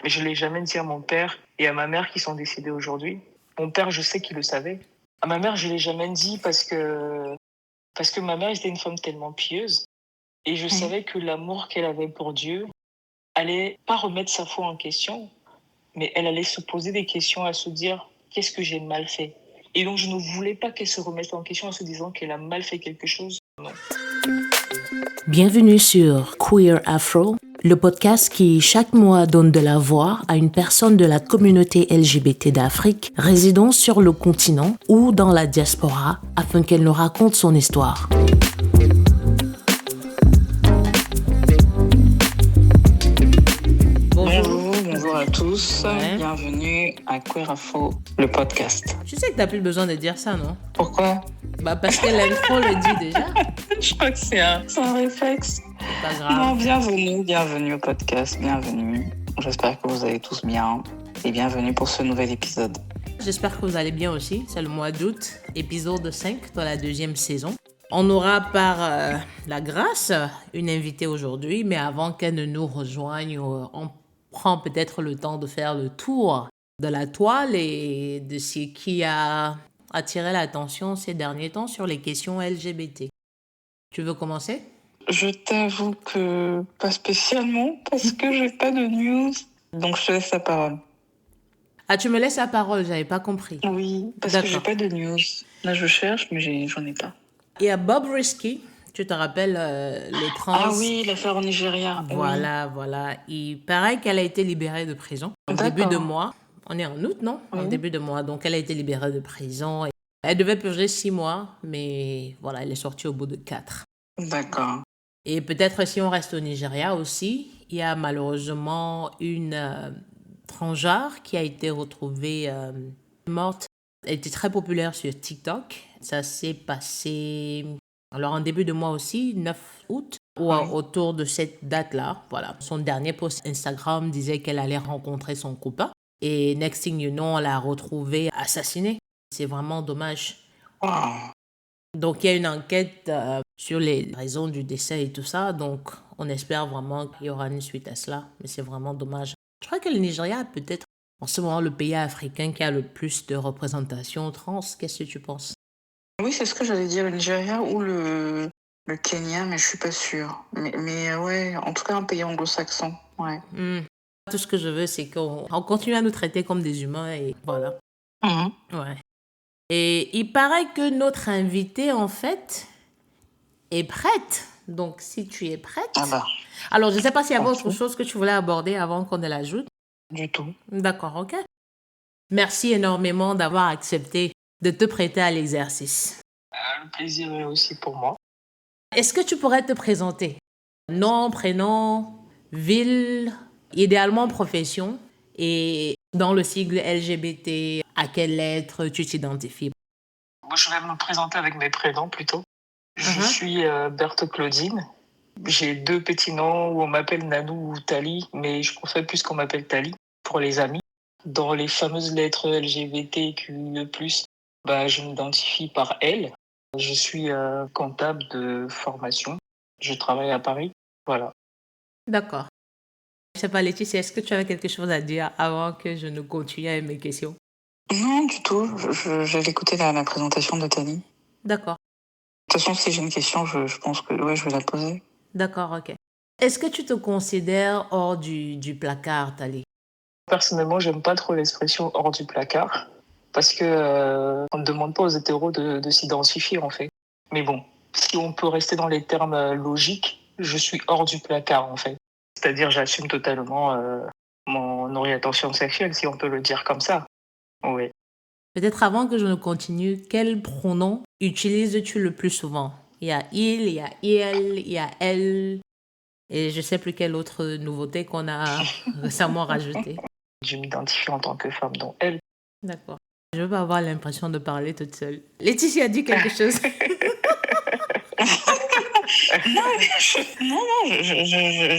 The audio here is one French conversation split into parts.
Mais je l'ai jamais dit à mon père et à ma mère qui sont décédés aujourd'hui. Mon père, je sais qu'il le savait. À ma mère, je l'ai jamais dit parce que ma mère était une femme tellement pieuse et je savais que l'amour qu'elle avait pour Dieu allait pas remettre sa foi en question, mais elle allait se poser des questions, à se dire qu'est-ce que j'ai mal fait. Et donc je ne voulais pas qu'elle se remette en question en se disant qu'elle a mal fait quelque chose. Non. Bienvenue sur Queer Afro, le podcast qui chaque mois donne de la voix à une personne de la communauté LGBT d'Afrique résidant sur le continent ou dans la diaspora afin qu'elle nous raconte son histoire. Bonjour à tous, bienvenue à Queer Afro, le podcast. Je sais que t'as plus besoin de dire ça, non? Pourquoi? Parce que l'intro le dit déjà. Je crois que c'est un réflexe. C'est pas grave. Non, bienvenue au podcast, bienvenue. J'espère que vous allez tous bien et bienvenue pour ce nouvel épisode. J'espère que vous allez bien aussi. C'est le mois d'août, épisode 5 dans la 2e saison. On aura par la grâce une invitée aujourd'hui, mais avant qu'elle ne nous rejoigne, on prend peut-être le temps de faire le tour de la toile et de ce qui a attiré l'attention ces derniers temps sur les questions LGBT. Tu veux commencer? Je t'avoue que pas spécialement parce que j'ai pas de news, donc je te laisse la parole. Ah, tu me laisses la parole, j'avais pas compris. Oui, parce D'accord. que j'ai pas de news. Là, je cherche, mais j'en ai pas. Il y a Bob Risky, tu te rappelles le trans. Ah oui, l'affaire au Nigeria. Voilà. Il paraît qu'elle a été libérée de prison en D'accord. début de mois. On est en août, non? Oui. En début de mois. Donc, elle a été libérée de prison. Elle devait purger 6 mois, mais voilà, elle est sortie au bout de 4. D'accord. Et peut-être si on reste au Nigeria aussi, il y a malheureusement une transgenre qui a été retrouvée morte. Elle était très populaire sur TikTok. Ça s'est passé alors en début de mois aussi, 9 août, ou autour de cette date-là. Voilà. Son dernier post Instagram disait qu'elle allait rencontrer son copain. Et next thing you know, on l'a retrouvée assassinée. C'est vraiment dommage. Wow. Donc, il y a une enquête sur les raisons du décès et tout ça. Donc, on espère vraiment qu'il y aura une suite à cela. Mais c'est vraiment dommage. Je crois que le Nigeria est peut-être en ce moment le pays africain qui a le plus de représentation trans. Qu'est-ce que tu penses? Oui, c'est ce que j'allais dire, le Nigeria ou le Kenya, mais je suis pas sûre. Mais ouais, en tout cas, un pays anglo-saxon. Ouais. Tout ce que je veux, c'est qu'on continue à nous traiter comme des humains et voilà. Ouais. Et il paraît que notre invitée, en fait, est prête. Donc, si tu es prête... Ah bah. Alors, je ne sais pas s'il y avait autre chose que tu voulais aborder avant qu'on ne l'ajoute. Du tout. D'accord, ok. Merci énormément d'avoir accepté de te prêter à l'exercice. Le plaisir est aussi pour moi. Est-ce que tu pourrais te présenter? Nom, prénom, ville, idéalement profession et dans le sigle LGBT, à quelle lettre tu t'identifies? Moi, je vais me présenter avec mes prénoms plutôt. Je suis Berthe Claudine. J'ai 2 petits noms où on m'appelle Nanou ou Tali, mais je préfère plus qu'on m'appelle Tali pour les amis. Dans les fameuses lettres LGBTQ+, je m'identifie par elle. Je suis comptable de formation. Je travaille à Paris. Voilà. D'accord. Je sais pas, Laetitia, est-ce que tu avais quelque chose à dire avant que je ne continue avec mes questions? Non, du tout. J'allais écouter la présentation de Tali. D'accord. De toute façon, si j'ai une question, je pense que je vais la poser. D'accord, ok. Est-ce que tu te considères hors du placard, Tali? Personnellement, j'aime pas trop l'expression hors du placard parce que on ne demande pas aux hétéros de s'identifier en fait. Mais bon, si on peut rester dans les termes logiques, je suis hors du placard en fait. C'est-à-dire, j'assume totalement mon orientation sexuelle, si on peut le dire comme ça. Oui. Peut-être avant que je ne continue, quel pronom utilises-tu le plus souvent? Il y a il, il y a il, il y a elle, et je sais plus quelle autre nouveauté qu'on a récemment rajoutée. Je m'identifie en tant que femme, donc elle. D'accord. Je veux pas avoir l'impression de parler toute seule. Laetitia a dit quelque chose.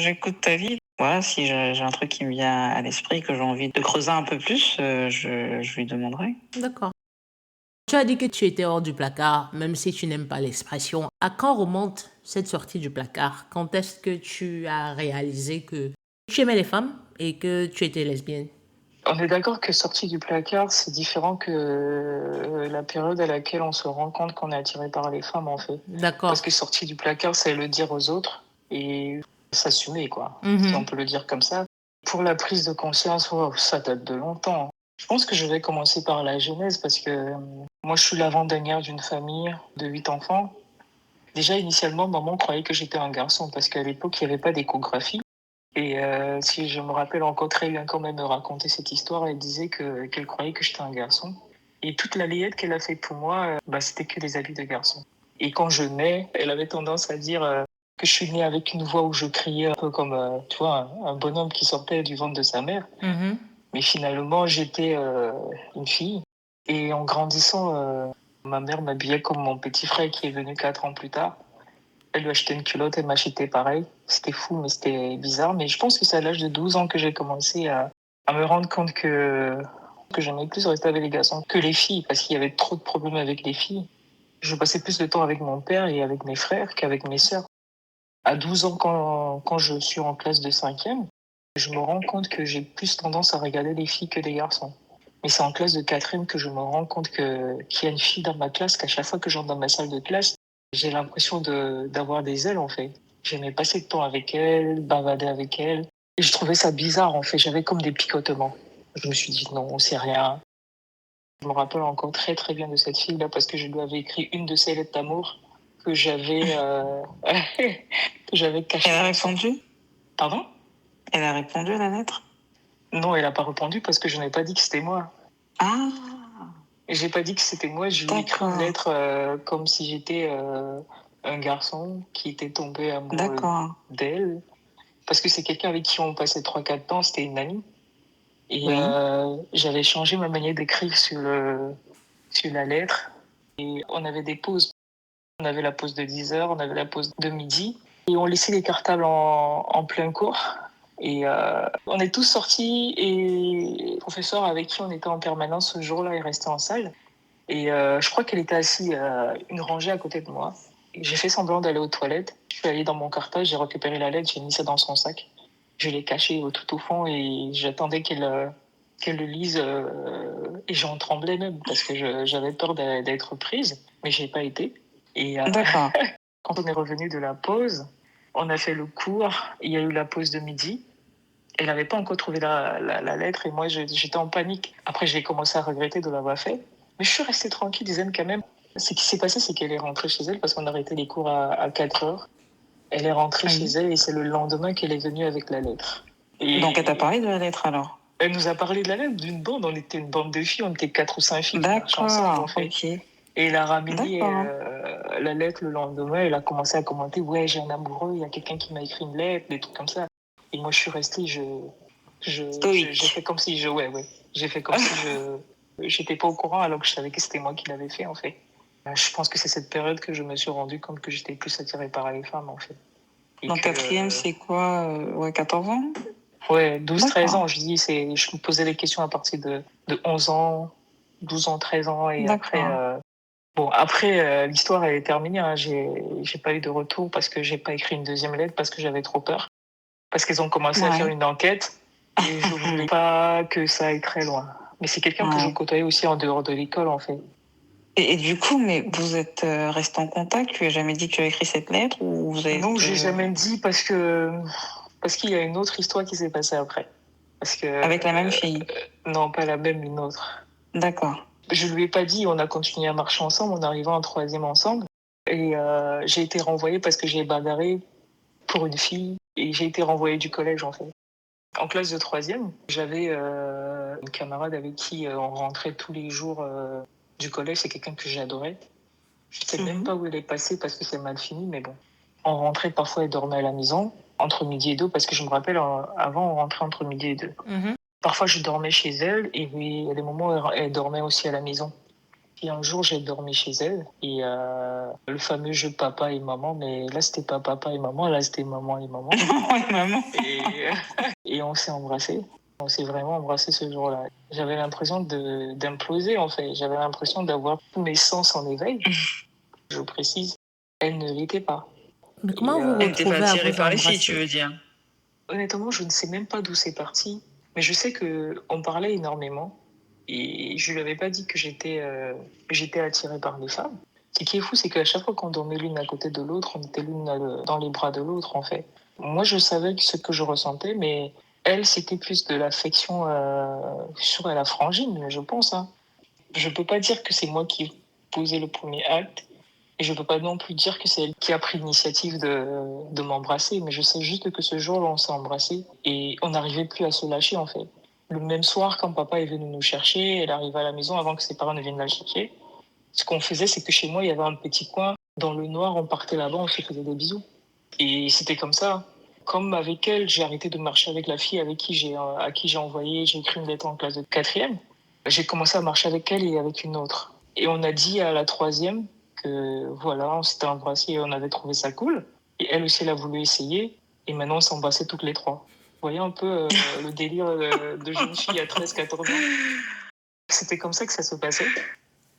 J'écoute ta vie. Voilà, si j'ai un truc qui me vient à l'esprit, que j'ai envie de creuser un peu plus, je lui demanderai. D'accord. Tu as dit que tu étais hors du placard, même si tu n'aimes pas l'expression. À quand remonte cette sortie du placard? Quand est-ce que tu as réalisé que tu aimais les femmes et que tu étais lesbienne. On est d'accord que sortie du placard, c'est différent que la période à laquelle on se rend compte qu'on est attiré par les femmes, en fait. Parce D'accord. que sortie du placard, c'est le dire aux autres et s'assumer, quoi, si on Mhm. peut le dire comme ça. Pour la prise de conscience, wow, ça date de longtemps. Je pense que je vais commencer par la genèse parce que moi, je suis l'avant-dernière d'une famille de 8 enfants. Déjà, initialement, maman croyait que j'étais un garçon parce qu'à l'époque, il n'y avait pas d'échographie. Et si je me rappelle encore très bien quand même me raconter cette histoire, elle disait qu'elle croyait que j'étais un garçon. Et toute la layette qu'elle a fait pour moi, c'était que des habits de garçon. Et quand je nais, elle avait tendance à dire que je suis née avec une voix où je criais un peu comme, tu vois, un bonhomme qui sortait du ventre de sa mère. Mhm. Mais finalement, j'étais une fille. Et en grandissant, ma mère m'habillait comme mon petit frère qui est venu 4 ans plus tard. Elle lui achetait une culotte, elle m'achetait pareil. C'était fou, mais c'était bizarre. Mais je pense que c'est à l'âge de 12 ans que j'ai commencé à me rendre compte que j'aimais plus rester avec les garçons que les filles, parce qu'il y avait trop de problèmes avec les filles. Je passais plus de temps avec mon père et avec mes frères qu'avec mes sœurs. À 12 ans, quand je suis en classe de cinquième, je me rends compte que j'ai plus tendance à regarder les filles que les garçons. Mais c'est en classe de quatrième que je me rends compte qu'il y a une fille dans ma classe, qu'à chaque fois que j'entre dans ma salle de classe, j'ai l'impression d'avoir des ailes, en fait. J'aimais passer de temps avec elle, bavarder avec elle. Et je trouvais ça bizarre, en fait. J'avais comme des picotements. Je me suis dit, non, c'est rien. Je me rappelle encore très, très bien de cette fille-là parce que je lui avais écrit une de ses lettres d'amour que j'avais que j'avais cachée. Elle a dans son... répondu? Pardon? Elle a répondu à la lettre? Non, elle n'a pas répondu parce que je n'ai pas dit que c'était moi. Ah, Et j'ai pas dit que c'était moi. Je lui ai écrit une d'accord, lettre comme si j'étais un garçon qui était tombé amoureux d'accord. d'elle. Parce que c'est quelqu'un avec qui on passait 3 4 temps, c'était une amie. Et Oui, j'avais changé ma manière d'écrire sur la lettre. Et on avait des pauses. On avait la pause de 10 heures, on avait la pause de midi. Et on laissait les cartables en plein cours. Et on est tous sortis et le professeur avec qui on était en permanence ce jour-là est resté en salle. Et je crois qu'elle était assise une rangée à côté de moi. Et j'ai fait semblant d'aller aux toilettes. Je suis allée dans mon cartable, j'ai récupéré la lettre, j'ai mis ça dans son sac. Je l'ai cachée tout au fond et j'attendais qu'elle le lise. Et j'en tremblais même parce que j'avais peur d'être prise, mais j'ai pas été. Et d'accord. quand on est revenu de la pause, on a fait le cours. Il y a eu la pause de midi. Elle n'avait pas encore trouvé la lettre et moi j'étais en panique. Après j'ai commencé à regretter de l'avoir fait. Mais je suis restée tranquille, zen quand même. Ce qui s'est passé, c'est qu'elle est rentrée chez elle parce qu'on a arrêté les cours à 4 heures. Elle est rentrée chez Oui. elle et c'est le lendemain qu'elle est venue avec la lettre. Donc, elle t'a Et parlé de la lettre alors? elle nous a parlé de la lettre d'une bande. On était une bande de filles, on était 4 ou 5 filles qui marchaient ensemble en D'accord, fait. ok. Et elle a ramené D'accord. la lettre le lendemain. Elle a commencé à commenter, ouais, j'ai un amoureux, il y a quelqu'un qui m'a écrit une lettre, des trucs comme ça. Et moi je suis restée, j'ai fait Stoïque. comme si ouais. J'ai fait comme si j'étais pas au courant alors que je savais que c'était moi qui l'avais fait en fait. Je pense que c'est cette période que je me suis rendu compte que j'étais plus attirée par les femmes en fait. Et Donc, que, quatrième, c'est quoi? Ouais, 14 ans? ouais, 12 13 ans, D'accord, je dis, je me posais des questions à partir de 11 ans, 12 ans, 13 ans et après, d'accord. bon, après, l'histoire elle est terminée, hein. J'ai pas eu de retour parce que j'ai pas écrit une deuxième lettre parce que j'avais trop peur. Parce qu'ils ont commencé à faire Ouais. une enquête et je voulais pas que ça aille très loin. Mais c'est quelqu'un que je Ouais. côtoyais aussi en dehors de l'école, en fait. Et du coup, mais vous êtes resté en contact? Tu lui as jamais dit que tu as écrit cette lettre ou vous Non, êtes j'ai jamais dit parce qu'il y a une autre histoire qui s'est passée après. Parce que avec la même fille? non, pas la même, une autre. D'accord. Je lui ai pas dit. On a continué à marcher ensemble. On est arrivé en troisième ensemble et j'ai été renvoyée parce que j'ai bagarré pour une fille et j'ai été renvoyée du collège, en fait. En classe de troisième, j'avais une camarade avec qui on rentrait tous les jours du collège. C'est quelqu'un que j'adorais. Je sais même pas où elle est passée parce que c'est mal fini, mais bon. On rentrait parfois et dormait à la maison entre midi et deux parce que je me rappelle, avant, on rentrait entre midi et deux. Mhm. Parfois, je dormais chez elle et il y a des moments où elle dormait aussi à la maison. Et un jour, j'ai dormi chez elle et le fameux jeu papa et maman, mais là, c'était pas papa et maman, là, c'était maman et maman. Ouais, maman. Et on s'est embrassés. On s'est vraiment embrassés ce jour-là. J'avais l'impression d'imploser, en fait. J'avais l'impression d'avoir tous mes sens en éveil. Je précise, elle ne l'était pas. Mais Et, comment vous Elle n'était pas retrouvez à attirée vous par les filles, tu veux embrasser? dire? Honnêtement, je ne sais même pas d'où c'est parti, mais je sais que on parlait énormément et je lui avais pas dit que j'étais attirée par les femmes. Ce qui est fou, c'est qu'à chaque fois qu'on dormait l'une à côté de l'autre, on était dans les bras de l'autre, en fait. Moi, je savais ce que je ressentais, mais elle, c'était plus de l'affection sur la frangine, je pense, hein. Je peux pas dire que c'est moi qui ai posé le premier acte. Et je peux pas non plus dire que c'est elle qui a pris l'initiative de m'embrasser, mais je sais juste que ce jour-là, on s'est embrassé et on n'arrivait plus à se lâcher, en fait. Le même soir, quand papa est venu nous chercher, elle arrivait à la maison avant que ses parents ne viennent la chercher. Ce qu'on faisait, c'est que chez moi, il y avait un petit coin. Dans le noir, on partait là-bas, on se faisait des bisous. Et c'était comme ça. Comme avec elle, j'ai arrêté de marcher avec la fille à qui j'ai écrit une lettre en classe de quatrième. J'ai commencé à marcher avec elle et avec une autre. Et on a dit à la troisième que voilà, on s'était embrassés et on avait trouvé ça cool. Et elle aussi, elle a voulu essayer. Et maintenant, on s'embrassait toutes les trois. Vous voyez un peu le délire de jeune fille à 13-14 ans. C'était comme ça que ça se passait.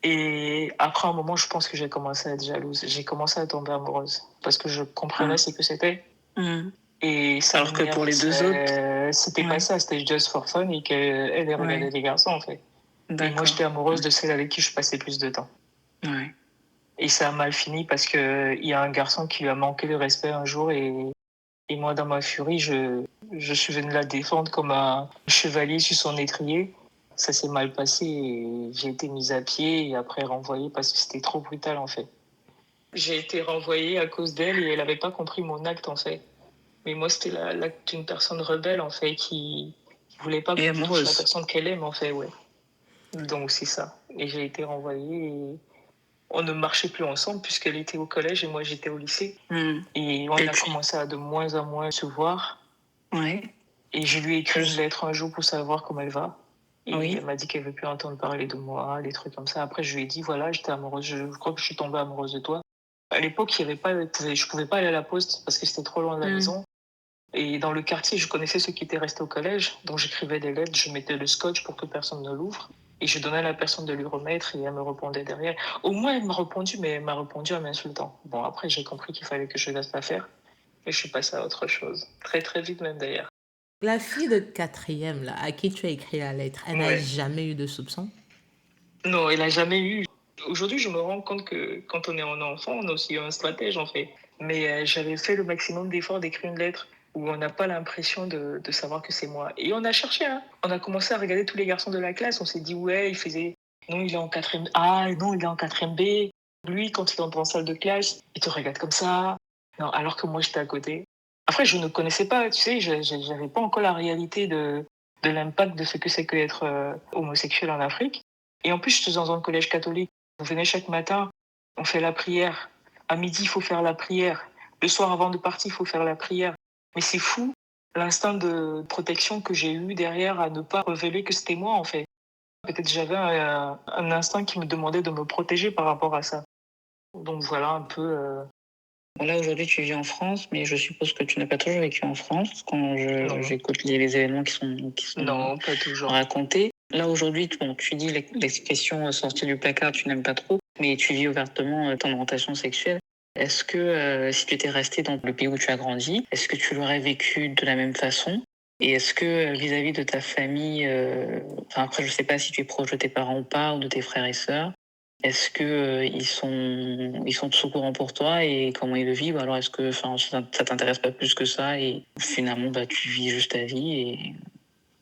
Et après un moment, je pense que j'ai commencé à être jalouse. J'ai commencé à tomber amoureuse. Parce que je comprenais ce que c'était. Mm. Et ça Alors que pour les deux autres, c'était pas ouais. ça, c'était just for fun et qu'elle elle regardait Ouais. les garçons, en fait. Et moi, D'accord. j'étais amoureuse de celle avec qui je passais plus de temps. Ouais. Et ça a mal fini parce que il y a un garçon qui lui a manqué de respect un jour et moi, dans ma furie, je suis venue la défendre comme un chevalier sur son étrier. Ça s'est mal passé et j'ai été mise à pied et après renvoyée parce que c'était trop brutal, en fait. J'ai été renvoyée à cause d'elle et elle n'avait pas compris mon acte, en fait. Mais moi, c'était l'acte d'une personne rebelle, en fait, qui voulait pas que Et je touche la amoureuse. personne qu'elle aime, en fait, ouais. Donc, c'est ça. Et j'ai été renvoyée et on ne marchait plus ensemble puisqu'elle était au collège et moi, j'étais au lycée. Mm. Et on Et a puis, commencé à de moins en moins se voir. ouais. Et je lui ai écrit une lettre un jour pour savoir comment elle va. Et Oui. elle m'a dit qu'elle veut plus entendre parler de moi, des trucs comme ça. Après, je lui ai dit, voilà, j'étais amoureuse, je crois que je suis tombée amoureuse de toi. À l'époque, il y avait pas, je pouvais pas aller à la poste parce que c'était trop loin de la maison. Et dans le quartier, je connaissais ceux qui étaient restés au collège. Donc, j'écrivais des lettres, je mettais le scotch pour que personne ne l'ouvre. Et je donnais à la personne de lui remettre et elle me répondait derrière. Au moins, elle m'a répondu, mais elle m'a répondu en m'insultant. Bon, après, j'ai compris qu'il fallait que je laisse la faire. Et je suis passée à autre chose. Très, très vite même d'ailleurs. La fille de quatrième, là, à qui tu as écrit la lettre, elle n'a Ouais. jamais eu de soupçon? Non, elle n'a jamais eu. Aujourd'hui, je me rends compte que quand on est un enfant, on a aussi un stratège, en fait. Mais j'avais fait le maximum d'efforts d'écrire une lettre où on n'a pas l'impression de savoir que c'est moi. Et on a cherché, hein. On a commencé à regarder tous les garçons de la classe. On s'est dit, ouais, il faisait... Non, il est en quatrième A, non, il est en quatrième B. Lui, quand il entre en salle de classe, il te regarde comme ça. Non, alors que moi, j'étais à côté. Après, je ne connaissais pas, tu sais, je n'avais pas encore la réalité de l'impact de ce que c'est qu'être homosexuel en Afrique. Et en plus, je suis dans un collège catholique. On venait chaque matin, on fait la prière. À midi, il faut faire la prière. Le soir, avant de partir, il faut faire la prière. Mais c'est fou, l'instinct de protection que j'ai eu derrière à ne pas révéler que c'était moi, en fait. Peut-être j'avais un instinct qui me demandait de me protéger par rapport à ça. Donc voilà un peu... Là, aujourd'hui, tu vis en France, mais je suppose que tu n'as pas toujours vécu en France quand Non. j'écoute les événements qui sont Non, pas toujours. racontés. Là, aujourd'hui, tu dis l'expression sortie du placard, tu n'aimes pas trop, mais tu vis ouvertement ton orientation sexuelle. Est-ce que si tu étais resté dans le pays où tu as grandi, est-ce que tu l'aurais vécu de la même façon? Et est-ce que vis-à-vis de ta famille, enfin après je sais pas si tu es proche de tes parents ou pas, ou de tes frères et sœurs, est-ce que ils sont tous au courant pour toi et comment ils le vivent? Ou alors est-ce que enfin ça t'intéresse pas plus que ça et finalement bah tu vis juste ta vie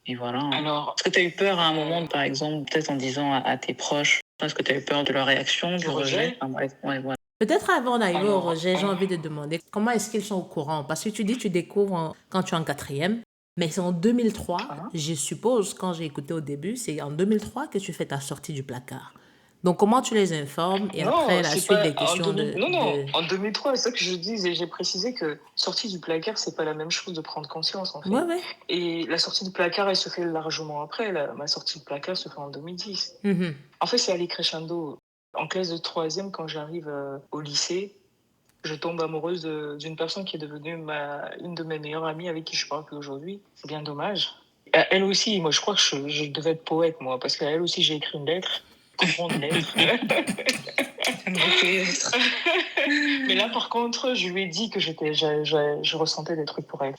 et voilà. Alors, Est-ce que tu as eu peur à un moment, par exemple, peut-être en disant à tes proches, est-ce que tu as eu peur de leur réaction, du rejet? Enfin, bref, ouais, voilà. Peut-être avant d'arriver au Alors, rejet, j'ai envie de demander comment est-ce qu'ils sont au courant? Parce que tu dis que tu découvres quand tu es en quatrième, mais c'est en 2003, Hein? je suppose, quand j'ai écouté au début, c'est en 2003 que tu fais ta sortie du placard. Donc comment tu les informes et après Non, la c'est suite pas des questions non, en 2003, c'est ça que je dis et j'ai précisé que sortie du placard, c'est pas la même chose de prendre conscience en Ouais, fait. ouais. Et la sortie du placard, elle se fait largement après. Ma sortie du placard se fait en 2010. Mhm. En fait, c'est allé crescendo. En classe de troisième, quand j'arrive au lycée, je tombe amoureuse d'une personne qui est devenue une de mes meilleures amies avec qui je parle plus aujourd'hui. C'est bien dommage. Elle aussi, moi je crois que je devais être poète, moi, parce qu'à elle aussi j'ai écrit une lettre, grande lettre. Mais là, par contre, je lui ai dit que je ressentais des trucs pour elle.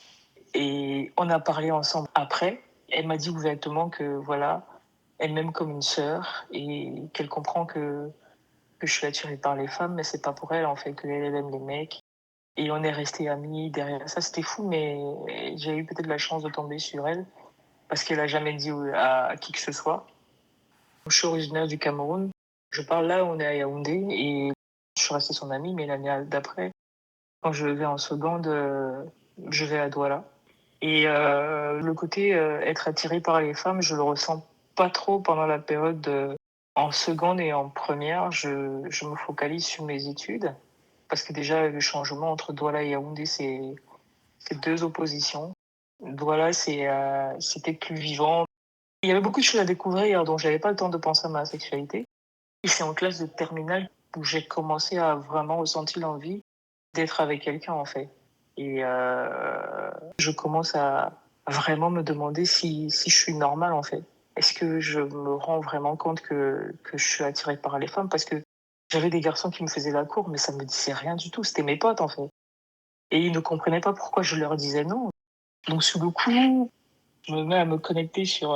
Et on a parlé ensemble après. Elle m'a dit ouvertement que voilà, elle m'aime comme une sœur et qu'elle comprend que je suis attirée par les femmes, mais c'est pas pour elle en fait, qu'elle aime les mecs. Et on est restés amis derrière ça. C'était fou, mais j'ai eu peut-être la chance de tomber sur elle parce qu'elle a jamais dit à qui que ce soit. Je suis originaire du Cameroun. Je parle là, on est à Yaoundé et je suis restée son amie, mais l'année d'après, quand je vais en seconde, je vais à Douala. Et le côté être attiré par les femmes, je le ressens pas trop pendant la période en seconde et en première. Je me focalise sur mes études parce que déjà le changement entre Douala et Yaoundé, c'est deux oppositions. Douala, c'était plus vivant. Il y avait beaucoup de choses à découvrir, dont j'avais pas le temps de penser à ma sexualité. Et c'est en classe de terminale où j'ai commencé à vraiment ressentir l'envie d'être avec quelqu'un, en fait. Et je commence à vraiment me demander si je suis normale, en fait. Est-ce que je me rends vraiment compte que je suis attirée par les femmes? Parce que j'avais des garçons qui me faisaient la cour, mais ça me disait rien du tout. C'était mes potes, en fait. Et ils ne comprenaient pas pourquoi je leur disais non. Donc, sur le coup, je me mets à me connecter sur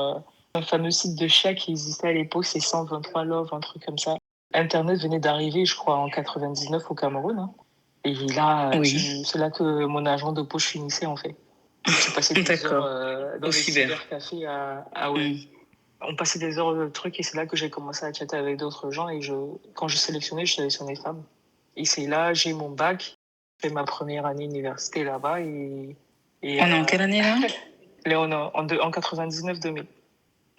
un fameux site de chat qui existait à l'époque, c'est 123 Love, un truc comme ça. Internet venait d'arriver, je crois, en 99 au Cameroun, hein. Et là, Oui. c'est là que mon agent de poche finissait, en fait. Je passais des heures D'accord. dans Au les cyber. cybercafés ouais. Mm. On passait des heures de trucs et c'est là que j'ai commencé à chatter avec d'autres gens. Et quand je sélectionnais femmes. Et c'est là, j'ai mon bac, j'ai fait ma première année université là-bas. Et On est en quelle année là? là, on est en 99-2000.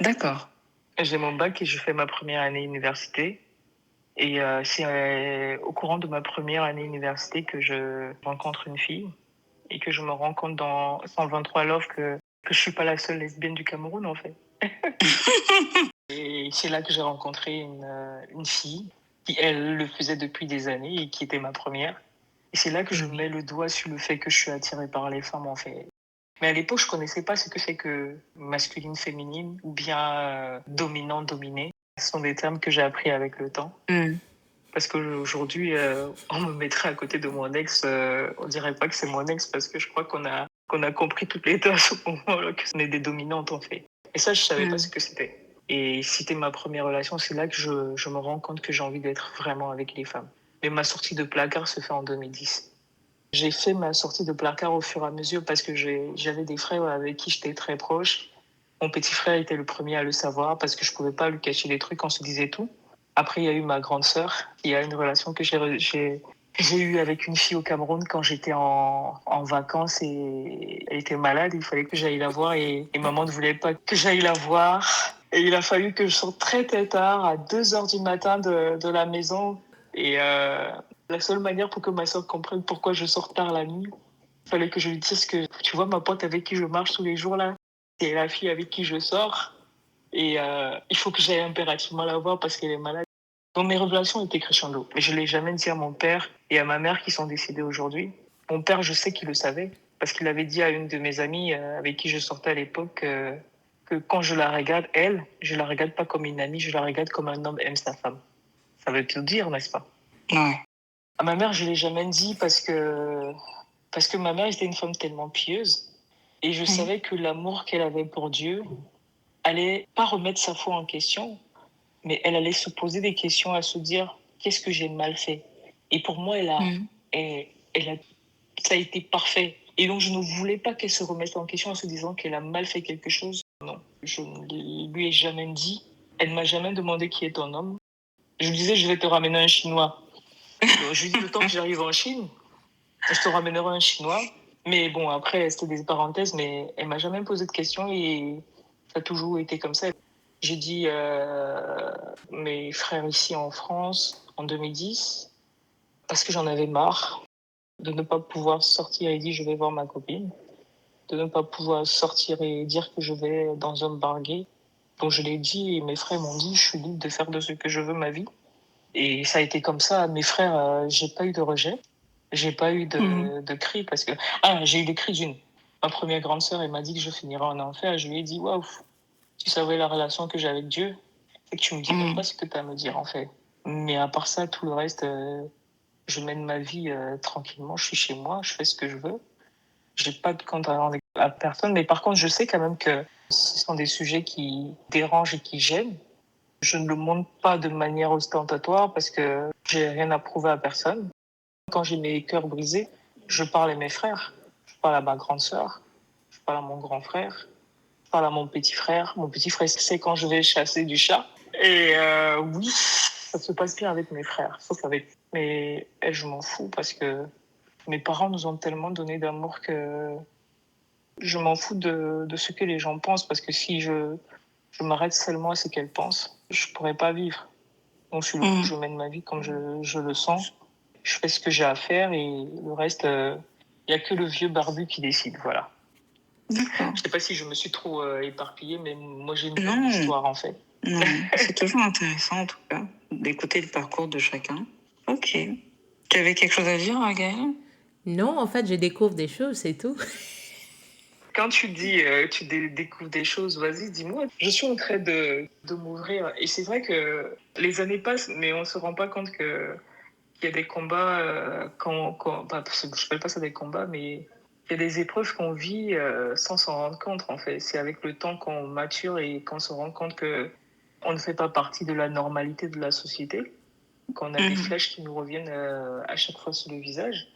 D'accord. J'ai mon bac et je fais ma première année université. Et c'est au courant de ma première année université que je rencontre une fille et que je me rends compte dans 123 Love que je suis pas la seule lesbienne du Cameroun, en fait. Et c'est là que j'ai rencontré une fille qui, elle, le faisait depuis des années et qui était ma première. Et c'est là que je mets le doigt sur le fait que je suis attirée par les femmes, en fait. Mais à l'époque, je connaissais pas ce que c'est que masculine, féminine ou bien dominant, dominé. Ce sont des termes que j'ai appris avec le temps. Mm. Parce qu'aujourd'hui, on me mettrait à côté de mon ex, on dirait pas que c'est mon ex parce que je crois qu'on a compris toutes les deux à ce moment-là que ce n'est des dominantes, en fait. Et ça, je savais pas ce que c'était. Et c'était ma première relation, c'est là que je me rends compte que j'ai envie d'être vraiment avec les femmes. Mais ma sortie de placard se fait en 2010. J'ai fait ma sortie de placard au fur et à mesure parce que j'avais des frères avec qui j'étais très proche. Mon petit frère était le premier à le savoir parce que je pouvais pas lui cacher des trucs, on se disait tout. Après, il y a eu ma grande sœur qui a une relation que j'ai eue avec une fille au Cameroun quand j'étais en vacances et elle était malade. Il fallait que j'aille la voir et maman ne voulait pas que j'aille la voir. Et il a fallu que je sorte très très tard, à 2 heures du matin de la maison. Et la seule manière pour que ma sœur comprenne pourquoi je sors tard la nuit, il fallait que je lui dise que, tu vois, ma pote avec qui je marche tous les jours là, c'est la fille avec qui je sors. Et il faut que j'aille impérativement la voir parce qu'elle est malade. Donc mes révélations étaient crescendo. Mais je ne l'ai jamais dit à mon père et à ma mère qui sont décédés aujourd'hui. Mon père, je sais qu'il le savait parce qu'il avait dit à une de mes amies avec qui je sortais à l'époque que quand je la regarde, elle, je la regarde pas comme une amie, je la regarde comme un homme aime sa femme. Ça veut tout dire, n'est-ce pas? Ouais. À ma mère, je l'ai jamais dit parce que ma mère était une femme tellement pieuse et je savais que l'amour qu'elle avait pour Dieu allait pas remettre sa foi en question, mais elle allait se poser des questions, à se dire qu'est-ce que j'ai mal fait. Et pour moi, elle a, ça a été parfait. Et donc, je ne voulais pas qu'elle se remette en question en se disant qu'elle a mal fait quelque chose. Non, je ne lui ai jamais dit. Elle m'a jamais demandé qui est ton homme. Je lui disais, je vais te ramener un Chinois. Donc, je lui dis, le temps que j'arrive en Chine, je te ramènerai un Chinois. Mais bon, après, c'était des parenthèses, mais elle m'a jamais posé de questions et ça a toujours été comme ça. J'ai dit mes frères ici en France en 2010 parce que j'en avais marre de ne pas pouvoir sortir et dire je vais voir ma copine, de ne pas pouvoir sortir et dire que je vais dans un bar gay. Donc je l'ai dit et mes frères m'ont dit je suis libre de faire de ce que je veux ma vie. Et ça a été comme ça. Mes frères, j'ai pas eu de rejet, j'ai pas eu de cris parce que j'ai eu des cris d'une. Ma première grande sœur, elle m'a dit que je finirais en enfer. Je lui ai dit waouh, tu savais la relation que j'ai avec Dieu, c'est que tu me dis même pas ce que tu as à me dire en fait. Mais à part ça, tout le reste, je mène ma vie tranquillement. Je suis chez moi, je fais ce que je veux. J'ai pas de compte à rendre à personne. Mais par contre, je sais quand même que ce sont des sujets qui dérangent et qui gênent. Je ne le montre pas de manière ostentatoire parce que j'ai rien à prouver à personne. Quand j'ai mes cœurs brisés, je parle à mes frères, je parle à ma grande sœur, je parle à mon grand frère, je parle à mon petit frère. Mon petit frère, c'est quand je vais chasser du chat. Et oui, ça se passe bien avec mes frères, sauf avec... Mais elle, je m'en fous parce que mes parents nous ont tellement donné d'amour que je m'en fous de ce que les gens pensent parce que si je m'arrête seulement à ce qu'elles pensent, je pourrais pas vivre. Donc, sur le coup, je mène ma vie comme je le sens. Je fais ce que j'ai à faire et le reste, il n'y a que le vieux barbu qui décide, voilà. D'accord. Je sais pas si je me suis trop éparpillée, mais moi, j'ai une Non. longue histoire, en fait. Non, c'est toujours intéressant en tout cas d'écouter le parcours de chacun. Ok. Tu avais quelque chose à dire, Gaëlle? Non, en fait, je découvre des choses, c'est tout. Quand tu dis tu découvres des choses, vas-y, dis-moi. Je suis en train de m'ouvrir. Et c'est vrai que les années passent, mais on se rend pas compte qu'il y a des combats, je n'appelle pas ça des combats, mais il y a des épreuves qu'on vit sans s'en rendre compte, en fait. C'est avec le temps qu'on mature et qu'on se rend compte que on ne fait pas partie de la normalité de la société, qu'on a des flashs qui nous reviennent à chaque fois sur le visage.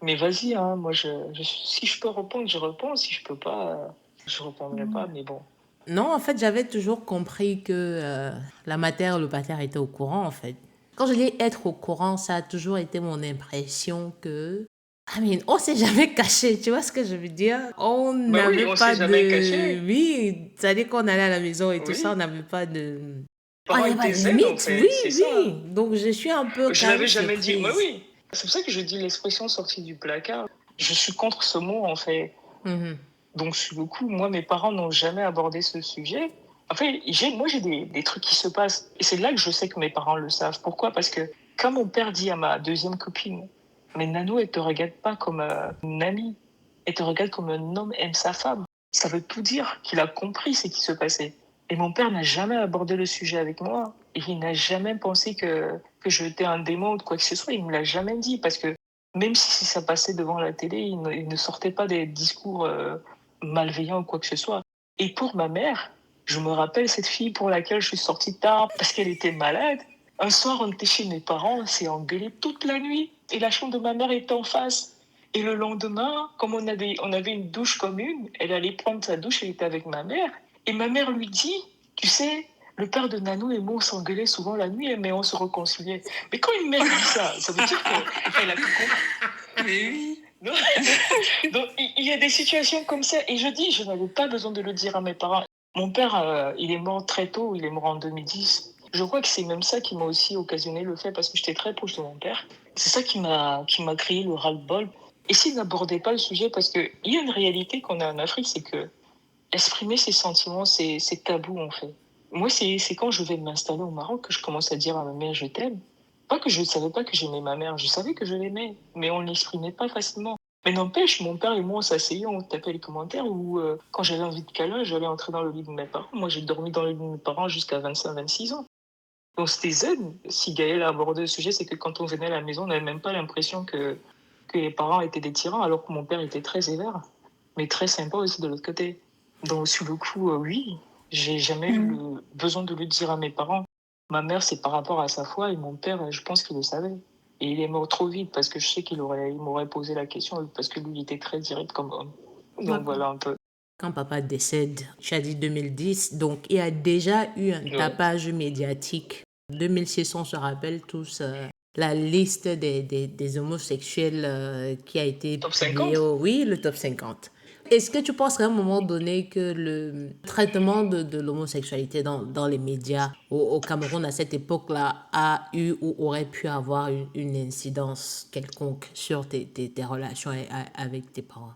Mais vas-y, hein, moi, si je peux répondre, je réponds. Si je peux pas, je répondrai pas, mais bon. Non, en fait, j'avais toujours compris que la matière et le pater étaient au courant, en fait. Quand je dis être au courant, ça a toujours été mon impression que... I mean, on s'est jamais caché, tu vois ce que je veux dire? On Bah oui, n'avait on pas s'est jamais de... caché. Oui, c'est-à-dire qu'on allait à la maison et tout ça, on Oui. n'avait pas de... Les On parents n'avait pas étaient de zen, en limite, fait, oui, c'est ça. oui. Donc, je suis un peu Je quand même l'avais jamais dit. Oui, surprise. oui. C'est pour ça que je dis l'expression sortie du placard. Je suis contre ce mot, en fait. Mhm. Donc, sur le coup, moi, mes parents n'ont jamais abordé ce sujet. Après, moi, j'ai des trucs qui se passent. Et c'est là que je sais que mes parents le savent. Pourquoi? Parce que quand mon père dit à ma deuxième copine, mais Nano, elle te regarde pas comme une amie. Elle te regarde comme un homme aime sa femme. Ça veut tout dire qu'il a compris ce qui se passait. Et mon père n'a jamais abordé le sujet avec moi. Et il n'a jamais pensé que j'étais un démon ou de quoi que ce soit. Il me l'a jamais dit parce que même si ça passait devant la télé, il ne sortait pas des discours malveillant ou quoi que ce soit. Et pour ma mère, je me rappelle cette fille pour laquelle je suis sortie tard parce qu'elle était malade. Un soir, on était chez mes parents, on s'est engueulé toute la nuit et la chambre de ma mère était en face. Et le lendemain, comme on avait une douche commune, elle allait prendre sa douche, elle était avec ma mère. Et ma mère lui dit, tu sais, le père de Nanou et moi, on s'engueulait souvent la nuit, mais on se réconciliait. Mais quand une mère dit ça veut dire qu'elle a tout compris. Mais oui. Donc, il y a des situations comme ça. Et je dis, je n'avais pas besoin de le dire à mes parents. Mon père, il est mort très tôt, il est mort en 2010. Je crois que c'est même ça qui m'a aussi occasionné le fait, parce que j'étais très proche de mon père. C'est ça qui m'a créé le ras-le-bol. Et s'il n'abordait pas le sujet, parce qu'il y a une réalité qu'on a en Afrique, c'est que exprimer ses sentiments, c'est tabou, en fait. Moi, c'est quand je vais m'installer au Maroc que je commence à dire à ma mère, je t'aime. Pas que je ne savais pas que j'aimais ma mère, je savais que je l'aimais, mais on ne l'exprimait pas facilement. Mais n'empêche, mon père et moi, on s'asseyait, on tapait les commentaires où, quand j'avais envie de câlin, j'allais entrer dans le lit de mes parents. Moi, j'ai dormi dans le lit de mes parents jusqu'à 25-26 ans. Donc, c'était zen. Si Gaël a abordé le sujet, c'est que quand on venait à la maison, on n'avait même pas l'impression que les parents étaient des tyrans, alors que mon père était très sévère, mais très sympa aussi de l'autre côté. Donc, sur le coup, oui, j'ai jamais eu le besoin de le dire à mes parents. Ma mère, c'est par rapport à sa foi, et mon père, je pense qu'il le savait. Et il est mort trop vite parce que je sais il m'aurait posé la question parce que lui, il était très direct comme homme. Donc voilà un peu. Quand papa décède, tu as dit 2010, donc il y a déjà eu un tapage médiatique. 2006, on se rappelle tous la liste des homosexuels qui a été Top publiée. 50? Oui, le top 50. Est-ce que tu penses qu'à un moment donné que le traitement de l'homosexualité dans les médias au Cameroun à cette époque-là a eu ou aurait pu avoir une incidence quelconque sur tes relations avec tes parents?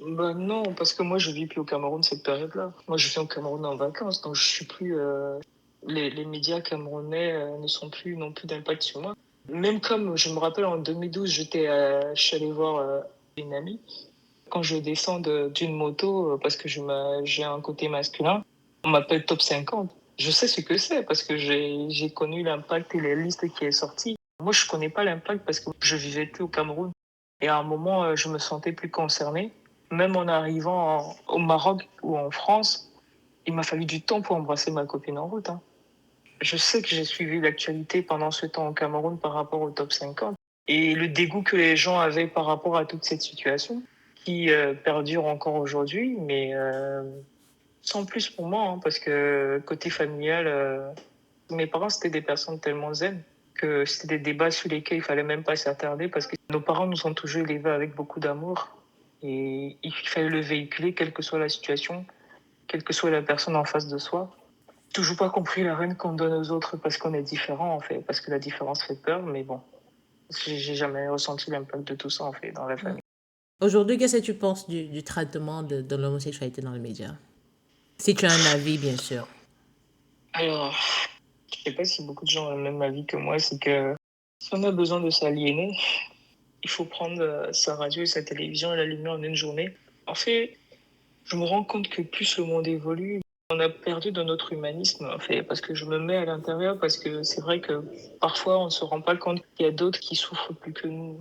Ben non, parce que moi, je vis plus au Cameroun cette période-là. Moi, je vis au Cameroun en vacances, donc je suis plus. Les médias camerounais ne sont plus non plus d'impact sur moi. Même comme je me rappelle en 2012, je suis allée voir une amie. Quand je descends d'une moto, parce que j'ai un côté masculin, on m'appelle top 50. Je sais ce que c'est parce que j'ai connu l'impact et les listes qui est sortie. Moi, je connais pas l'impact parce que je vivais plus au Cameroun. Et à un moment, je me sentais plus concernée. Même en arrivant au Maroc ou en France, il m'a fallu du temps pour embrasser ma copine en route, hein. Je sais que j'ai suivi l'actualité pendant ce temps au Cameroun par rapport au top 50 et le dégoût que les gens avaient par rapport à toute cette situation qui perdure encore aujourd'hui, mais sans plus pour moi, hein, parce que côté familial, mes parents c'était des personnes tellement zen que c'était des débats sur lesquels il fallait même pas s'attarder parce que nos parents nous ont toujours élevés avec beaucoup d'amour et il fallait le véhiculer quelle que soit la situation, quelle que soit la personne en face de soi. Toujours pas compris la reine qu'on donne aux autres parce qu'on est différent en fait, parce que la différence fait peur, mais bon, j'ai jamais ressenti l'impact de tout ça en fait dans la famille. Aujourd'hui, qu'est-ce que tu penses du traitement de l'homosexualité dans les médias? Si tu as un avis, bien sûr. Alors, je sais pas si beaucoup de gens ont le même avis que moi, c'est que si on a besoin de s'aliéner, il faut prendre sa radio et sa télévision et l'allumer en une journée. En fait, je me rends compte que plus le monde évolue, on a perdu de notre humanisme, en fait, parce que je me mets à l'intérieur, parce que c'est vrai que parfois on ne se rend pas compte qu'il y a d'autres qui souffrent plus que nous.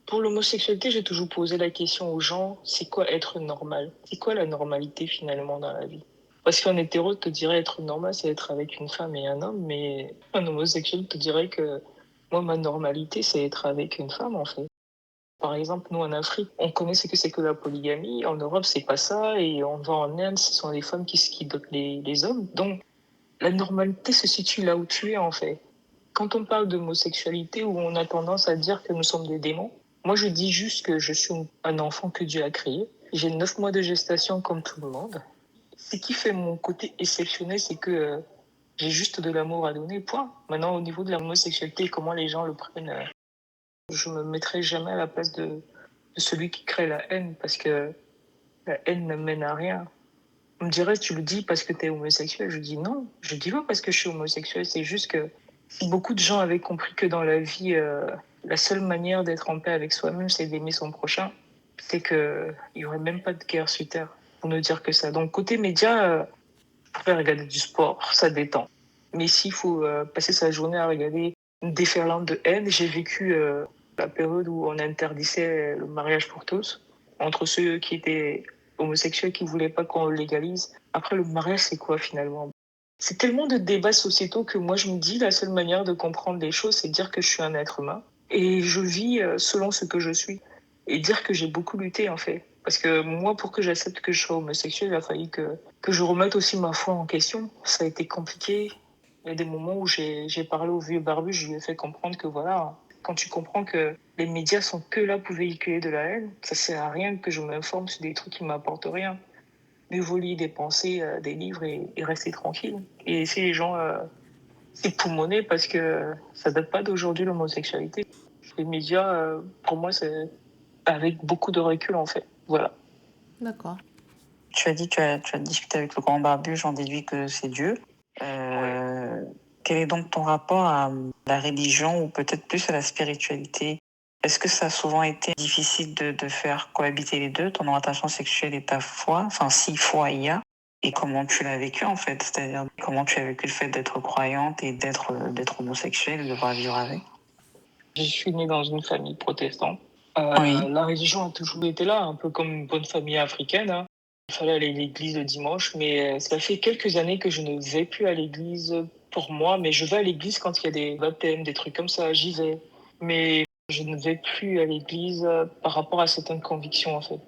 Pour l'homosexualité, j'ai toujours posé la question aux gens, c'est quoi être normal? C'est quoi la normalité finalement dans la vie? Parce qu'un hétéro te dirait être normal, c'est être avec une femme et un homme, mais un homosexuel te dirait que moi, ma normalité, c'est être avec une femme, en fait. Par exemple, nous en Afrique, on connaît ce que c'est que la polygamie. En Europe, c'est pas ça. Et on va en Inde, ce sont les femmes qui dotent les hommes. Donc, la normalité se situe là où tu es, en fait. Quand on parle d'homosexualité, où on a tendance à dire que nous sommes des démons, moi je dis juste que je suis un enfant que Dieu a créé. J'ai 9 mois de gestation comme tout le monde. Ce qui fait mon côté exceptionnel, c'est que j'ai juste de l'amour à donner, point. Maintenant, au niveau de l'homosexualité, comment les gens le prennent, je me mettrai jamais à la place de celui qui crée la haine, parce que la haine ne mène à rien. On me dirait, tu le dis parce que tu es homosexuel. Je dis non, je dis pas parce que je suis homosexuel. C'est juste que si beaucoup de gens avaient compris que dans la vie, la seule manière d'être en paix avec soi-même, c'est d'aimer son prochain, c'est qu'il n'y aurait même pas de guerre sur Terre, pour ne dire que ça. Donc, côté média, je préfère regarder du sport, ça détend. Mais s'il faut passer sa journée à regarder une déferlante de haine, j'ai vécu la période où on interdisait le mariage pour tous, entre ceux qui étaient homosexuels qui ne voulaient pas qu'on le légalise. Après, le mariage, c'est quoi finalement? C'est tellement de débats sociétaux que moi, je me dis, la seule manière de comprendre les choses, c'est de dire que je suis un être humain. Et je vis selon ce que je suis. Et dire que j'ai beaucoup lutté, en fait. Parce que moi, pour que j'accepte que je sois homosexuel, il a fallu que je remette aussi ma foi en question. Ça a été compliqué. Il y a des moments où j'ai parlé au vieux barbu, je lui ai fait comprendre que voilà, quand tu comprends que les médias sont que là pour véhiculer de la haine, ça sert à rien que je m'informe sur des trucs qui m'apportent rien. Mieux vaut lire des pensées, des livres et rester tranquille. Et laisser les gens s'époumoner parce que ça date pas d'aujourd'hui l'homosexualité. Les médias, pour moi, c'est avec beaucoup de recul en fait. Voilà. D'accord. Tu as dit, tu as discuté avec le grand barbu, j'en déduis que c'est Dieu. Quel est donc ton rapport à la religion ou peut-être plus à la spiritualité? Est-ce que ça a souvent été difficile de faire cohabiter les deux, ton orientation sexuelle et ta foi? Enfin, si foi il y a. Et comment tu l'as vécu en fait? C'est-à-dire comment tu as vécu le fait d'être croyante et d'être homosexuelle et de devoir vivre avec? Je suis née dans une famille protestante. Oui. La religion a toujours été là, un peu comme une bonne famille africaine, hein. Il fallait aller à l'église le dimanche, mais ça fait quelques années que je ne vais plus à l'église pour moi, mais je vais à l'église quand il y a des baptêmes, des trucs comme ça, j'y vais. Mais je ne vais plus à l'église par rapport à certaines convictions, en fait.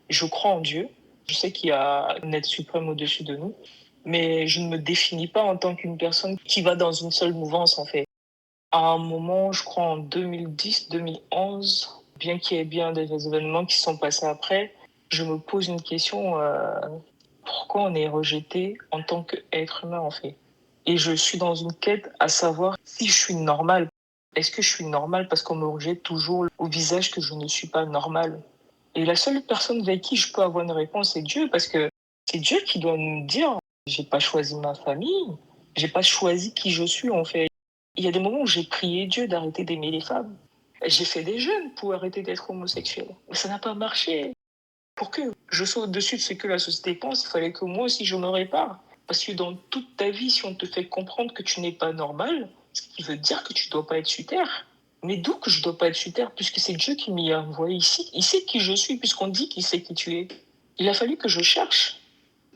Je crois en Dieu, je sais qu'il y a un être suprême au-dessus de nous, mais je ne me définis pas en tant qu'une personne qui va dans une seule mouvance, en fait. À un moment, je crois en 2010-2011, bien qu'il y ait bien des événements qui sont passés après, je me pose une question, pourquoi on est rejeté en tant qu'être humain en fait? Et je suis dans une quête à savoir si je suis normal. Est-ce que je suis normal parce qu'on me rejette toujours au visage que je ne suis pas normal? Et la seule personne avec qui je peux avoir une réponse, c'est Dieu, parce que c'est Dieu qui doit nous dire, j'ai pas choisi ma famille, j'ai pas choisi qui je suis en fait. Il y a des moments où j'ai prié Dieu d'arrêter d'aimer les femmes. J'ai fait des jeûnes pour arrêter d'être homosexuel. Mais ça n'a pas marché. Pour que je sois au-dessus de ce que la société pense, il fallait que moi aussi je me répare. Parce que dans toute ta vie, si on te fait comprendre que tu n'es pas normal, ce qui veut dire que tu ne dois pas être sur Terre. Mais d'où que je ne dois pas être sur terre, puisque c'est Dieu qui m'y a envoyé ici. Il sait qui je suis, puisqu'on dit qu'il sait qui tu es. Il a fallu que je cherche.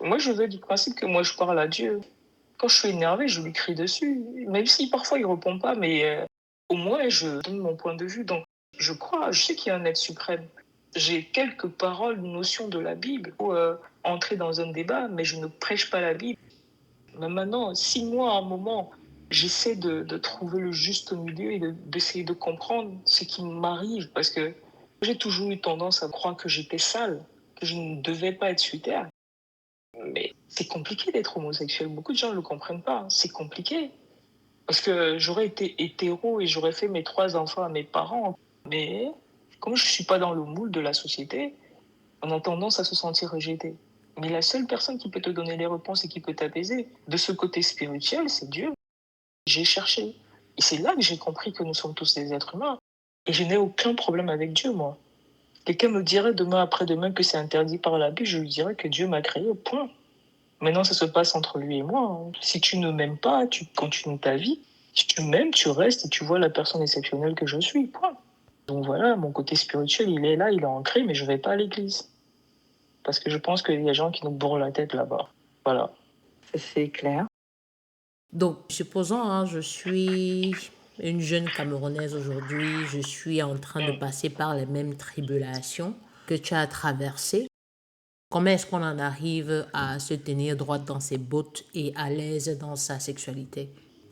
Moi, je vais du principe que moi, je parle à Dieu. Quand je suis énervé, je lui crie dessus. Même si parfois il ne répond pas, mais au moins, je donne mon point de vue. Donc, je crois, je sais qu'il y a un être suprême. J'ai quelques paroles, une notion de la Bible pour entrer dans un débat, mais je ne prêche pas la Bible. Mais maintenant, 6 mois à un moment, j'essaie de trouver le juste milieu et d'essayer de comprendre ce qui m'arrive, parce que j'ai toujours eu tendance à croire que j'étais sale, que je ne devais pas être sur terre. Mais c'est compliqué d'être homosexuel. Beaucoup de gens ne le comprennent pas. C'est compliqué. Parce que j'aurais été hétéro et j'aurais fait mes 3 enfants à mes parents. Mais comme je ne suis pas dans le moule de la société, on a tendance à se sentir rejeté. Mais la seule personne qui peut te donner les réponses et qui peut t'apaiser de ce côté spirituel, c'est Dieu. J'ai cherché. Et c'est là que j'ai compris que nous sommes tous des êtres humains. Et je n'ai aucun problème avec Dieu, moi. Quelqu'un me dirait demain après-demain que c'est interdit par la Bible, je lui dirais que Dieu m'a créé, point. Maintenant, ça se passe entre lui et moi. Si tu ne m'aimes pas, tu continues ta vie. Si tu m'aimes, tu restes et tu vois la personne exceptionnelle que je suis, point. Donc voilà, mon côté spirituel, il est là, il est ancré, mais je ne vais pas à l'église. Parce que je pense qu'il y a des gens qui nous bourrent la tête là-bas. Voilà. C'est clair. Donc, supposons, hein, je suis une jeune Camerounaise aujourd'hui, je suis en train de passer par les mêmes tribulations que tu as traversées. Comment est-ce qu'on en arrive à se tenir droite dans ses bottes et à l'aise dans sa sexualité,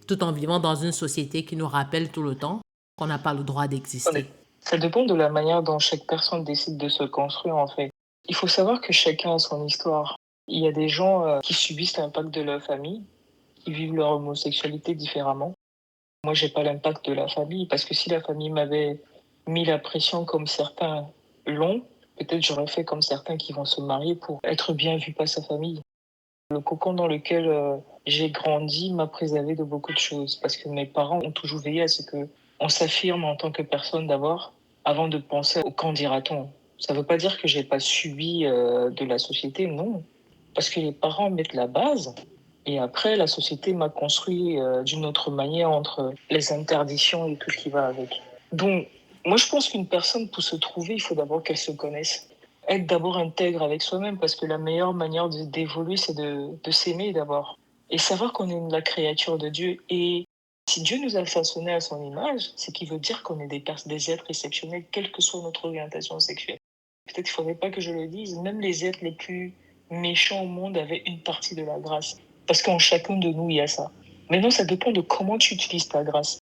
tout en vivant dans une société qui nous rappelle tout le temps qu'on n'a pas le droit d'exister? Ça dépend de la manière dont chaque personne décide de se construire, en fait. Il faut savoir que chacun a son histoire. Il y a des gens qui subissent l'impact de leur famille, qui vivent leur homosexualité différemment. Moi, j'ai pas l'impact de la famille, parce que si la famille m'avait mis la pression comme certains l'ont, peut-être j'aurais fait comme certains qui vont se marier pour être bien vu par sa famille. Le cocon dans lequel j'ai grandi m'a préservé de beaucoup de choses, parce que mes parents ont toujours veillé à ce que on s'affirme en tant que personne d'abord, avant de penser au qu'en dira-t-on. Ça ne veut pas dire que j'ai pas subi de la société, non, parce que les parents mettent la base. Et après, la société m'a construit d'une autre manière entre les interdiction et tout ce qui va avec. Donc, moi, je pense qu'une personne, pour se trouver, il faut d'abord qu'elle se connaisse. Être d'abord intègre avec soi-même, parce que la meilleure manière d'évoluer, c'est de s'aimer d'abord. Et savoir qu'on est la créature de Dieu. Et si Dieu nous a façonnés à son image, c'est qu'il veut dire qu'on est des êtres exceptionnels, quelle que soit notre orientation sexuelle. Peut-être qu'il ne faudrait pas que je le dise, même les êtres les plus méchants au monde avaient une partie de la grâce. Parce qu'en chacun de nous, il y a ça. Maintenant, ça dépend de comment tu utilises ta grâce.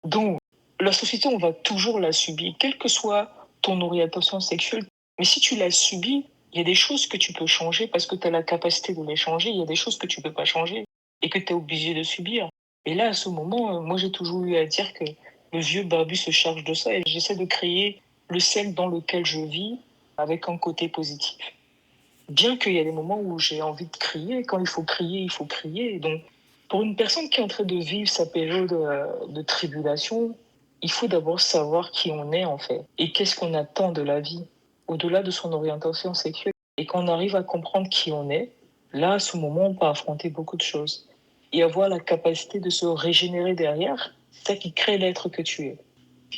Donc, la société, on va toujours la subir, quelle que soit ton orientation sexuelle. Mais si tu l'as subie, il y a des choses que tu peux changer parce que tu as la capacité de les changer. Il y a des choses que tu ne peux pas changer et que tu es obligé de subir. Et là, à ce moment, moi, j'ai toujours eu à dire que le vieux barbu se charge de ça et j'essaie de créer le sel dans lequel je vis avec un côté positif. Bien qu'il y a des moments où j'ai envie de crier, quand il faut crier, il faut crier. Donc, pour une personne qui est en train de vivre sa période de tribulation, il faut d'abord savoir qui on est en fait et qu'est-ce qu'on attend de la vie, au-delà de son orientation sexuelle. Et quand on arrive à comprendre qui on est, là, à ce moment, on peut affronter beaucoup de choses et avoir la capacité de se régénérer derrière. C'est ça qui crée l'être que tu es.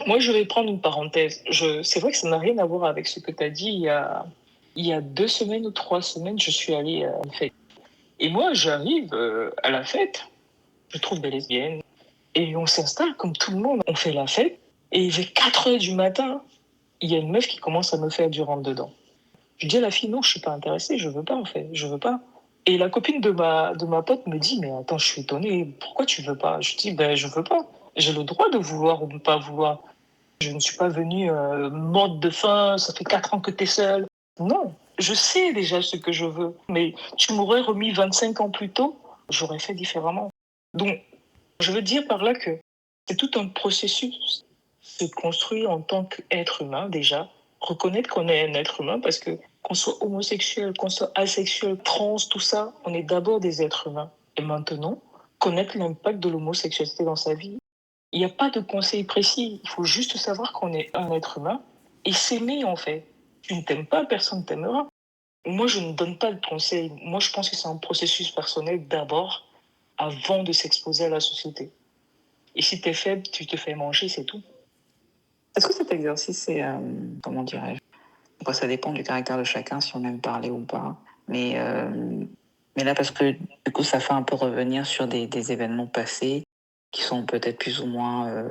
Moi, je vais prendre une parenthèse. C'est vrai que ça n'a rien à voir avec ce que tu as dit il y a 2 semaines ou 3 semaines, je suis allée à une fête. Et moi, j'arrive à la fête, je trouve des lesbiennes, et on s'installe comme tout le monde. On fait la fête, et vers 4 heures du matin, il y a une meuf qui commence à me faire du rentre-dedans. Je dis à la fille, non, je suis pas intéressée, je veux pas en fait, je veux pas. Et la copine de ma pote me dit, mais attends, je suis étonnée, pourquoi tu veux pas? Je dis, ben je veux pas. J'ai le droit de vouloir ou de pas vouloir. Je ne suis pas venue morte de faim, ça fait 4 ans que tu es seule. Non, je sais déjà ce que je veux. Mais tu m'aurais remis 25 ans plus tôt, j'aurais fait différemment. Donc, je veux dire par là que c'est tout un processus. Se construire en tant qu'être humain déjà. Reconnaître qu'on est un être humain parce que qu'on soit homosexuel, qu'on soit asexuel, trans, tout ça, on est d'abord des êtres humains. Et maintenant, connaître l'impact de l'homosexualité dans sa vie. Il n'y a pas de conseil précis. Il faut juste savoir qu'on est un être humain et s'aimer en fait. Tu ne t'aimes pas, personne ne t'aimera. Moi, je ne donne pas de conseil. Moi, je pense que c'est un processus personnel d'abord avant de s'exposer à la société. Et si tu es faible, tu te fais manger, c'est tout. Est-ce que cet exercice est, comment dirais-je, bon, ça dépend du caractère de chacun, si on aime parler ou pas. Mais là, parce que du coup, ça fait un peu revenir sur des événements passés qui sont peut-être plus ou moins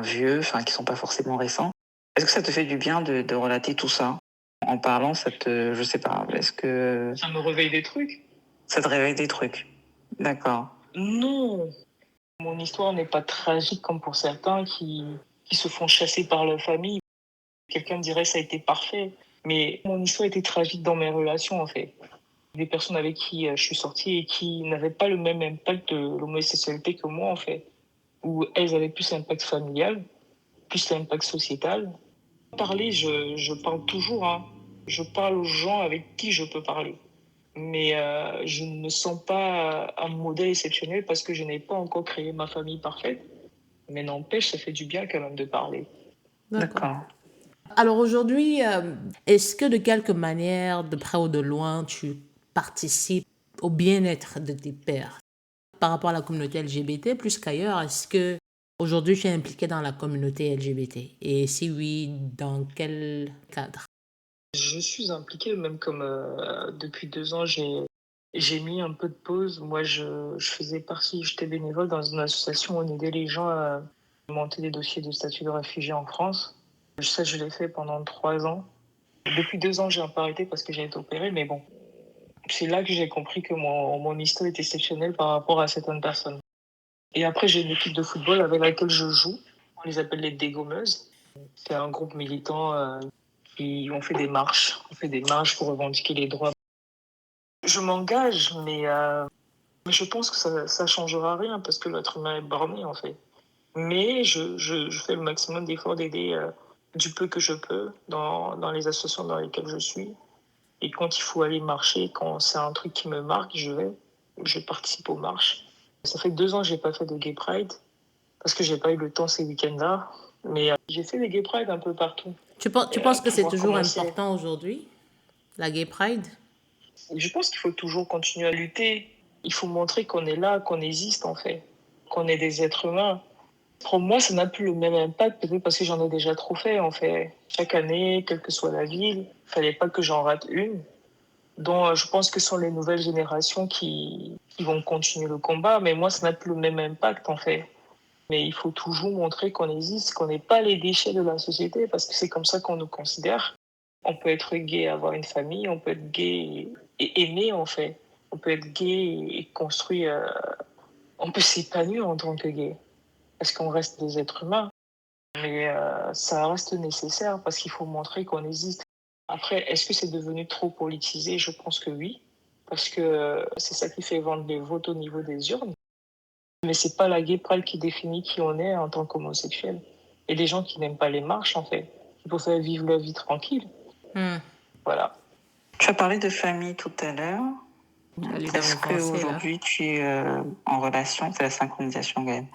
vieux, qui sont pas forcément récents. Est-ce que ça te fait du bien de relater tout ça? En parlant, je sais pas, est-ce que Ça me réveille des trucs? ça te réveille des trucs? D'accord. Non. Mon histoire n'est pas tragique comme pour certains qui se font chasser par leur famille. Quelqu'un me dirait ça a été parfait. Mais mon histoire était tragique dans mes relations, en fait. Des personnes avec qui je suis sortie et qui n'avaient pas le même impact de l'homosexualité que moi, en fait. Où elles avaient plus l'impact familial, plus l'impact sociétal. Parler, je parle toujours, hein. Je parle aux gens avec qui je peux parler. Mais je ne me sens pas un modèle exceptionnel parce que je n'ai pas encore créé ma famille parfaite. Mais n'empêche, ça fait du bien quand même de parler. D'accord. Alors aujourd'hui, est-ce que de quelque manière, de près ou de loin, tu participes au bien-être de tes pairs par rapport à la communauté LGBT plus qu'ailleurs? Est-ce que aujourd'hui tu es impliqué dans la communauté LGBT? Et si oui, dans quel cadre? Je suis impliquée, même comme depuis 2 ans, j'ai mis un peu de pause. Moi, je faisais partie, j'étais bénévole dans une association où on aidait les gens à monter des dossiers de statut de réfugié en France. Ça, je l'ai fait pendant 3 ans. Depuis 2 ans, j'ai un peu arrêté parce que j'ai été opérée, mais bon, c'est là que j'ai compris que mon histoire est exceptionnelle par rapport à certaines personnes. Et après, j'ai une équipe de football avec laquelle je joue. On les appelle les dégommeuses. C'est un groupe militant qui ont fait des marches. On fait des marches pour revendiquer les droits. Je m'engage, mais je pense que ça changera rien parce que l'être humain est borné, en fait. Mais je fais le maximum d'efforts d'aider du peu que je peux dans les associations dans lesquelles je suis. Et quand il faut aller marcher, quand c'est un truc qui me marque, je participe aux marches. Ça fait 2 ans que j'ai pas fait de Gay Pride parce que j'ai pas eu le temps ces week-ends-là. Mais j'ai fait des Gay Pride un peu partout. Tu penses que c'est Pouvoir toujours commencer. important aujourd'hui, la Gay Pride? Je pense qu'il faut toujours continuer à lutter. Il faut montrer qu'on est là, qu'on existe en fait, qu'on est des êtres humains. Pour moi, ça n'a plus le même impact, peut-être parce que j'en ai déjà trop fait en fait. Chaque année, quelle que soit la ville, il fallait pas que j'en rate une. Donc, je pense que ce sont les nouvelles générations qui vont continuer le combat, mais moi, ça n'a plus le même impact en fait. Mais il faut toujours montrer qu'on existe, qu'on n'est pas les déchets de la société, parce que c'est comme ça qu'on nous considère. On peut être gay et avoir une famille, on peut être gay et aimer en fait. On peut être gay et construire, on peut s'épanouir en tant que gay, parce qu'on reste des êtres humains. Mais ça reste nécessaire parce qu'il faut montrer qu'on existe. Après, est-ce que c'est devenu trop politisé? Je pense que oui, parce que c'est ça qui fait vendre les votes au niveau des urnes. Mais c'est pas la gay pride qui définit qui on est en tant qu'homosexuel. Et des gens qui n'aiment pas les marches, en fait, qui préfèrent vivre leur vie tranquille. Voilà. Tu as parlé de famille tout à l'heure. Est-ce qu'aujourd'hui tu es en relation? C'est la synchronisation quand même.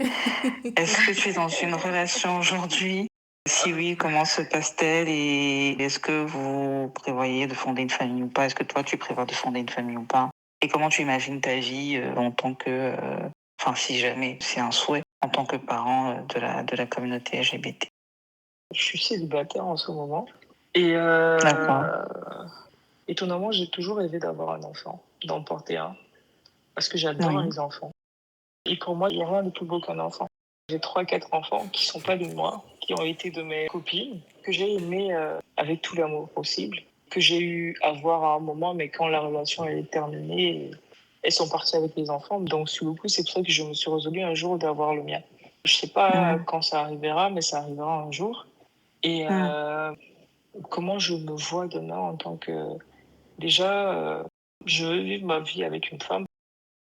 Est-ce que tu es dans une relation aujourd'hui? Si oui, comment se passe-t-elle et est-ce que vous prévoyez de fonder une famille ou pas? Est-ce que toi tu prévois de fonder une famille ou pas? Et comment tu imagines ta vie en tant que, si jamais c'est un souhait, en tant que parent de la communauté LGBT? Je suis célibataire en ce moment. D'accord. Étonnamment, j'ai toujours rêvé d'avoir un enfant, d'en porter un, parce que j'adore Oui. les enfants. Et pour moi, il n'y a rien de plus beau qu'un enfant. J'ai 3, 4 enfants qui sont pas de moi, qui ont été de mes copines, que j'ai aimé avec tout l'amour possible, que j'ai eu à voir à un moment, mais quand la relation est terminée, elles sont parties avec les enfants. Donc, sur le coup, c'est pour ça que je me suis résolue un jour d'avoir le mien. Je sais pas quand ça arrivera, mais ça arrivera un jour. Et comment je me vois demain en tant que... Déjà, je veux vivre ma vie avec une femme.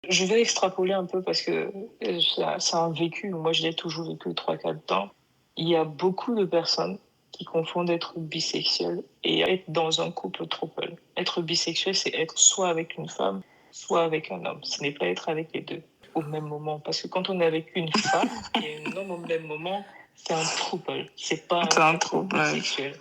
Je vais extrapoler un peu parce que c'est un vécu. Moi, je l'ai toujours vécu 3, 4 ans. Il y a beaucoup de personnes qui confondent être bisexuel et être dans un couple trouble. Être bisexuel, c'est être soit avec une femme, soit avec un homme. Ce n'est pas être avec les deux au même moment. Parce que quand on est avec une femme et un homme au même moment, c'est un trouble. C'est pas un couple bisexuel.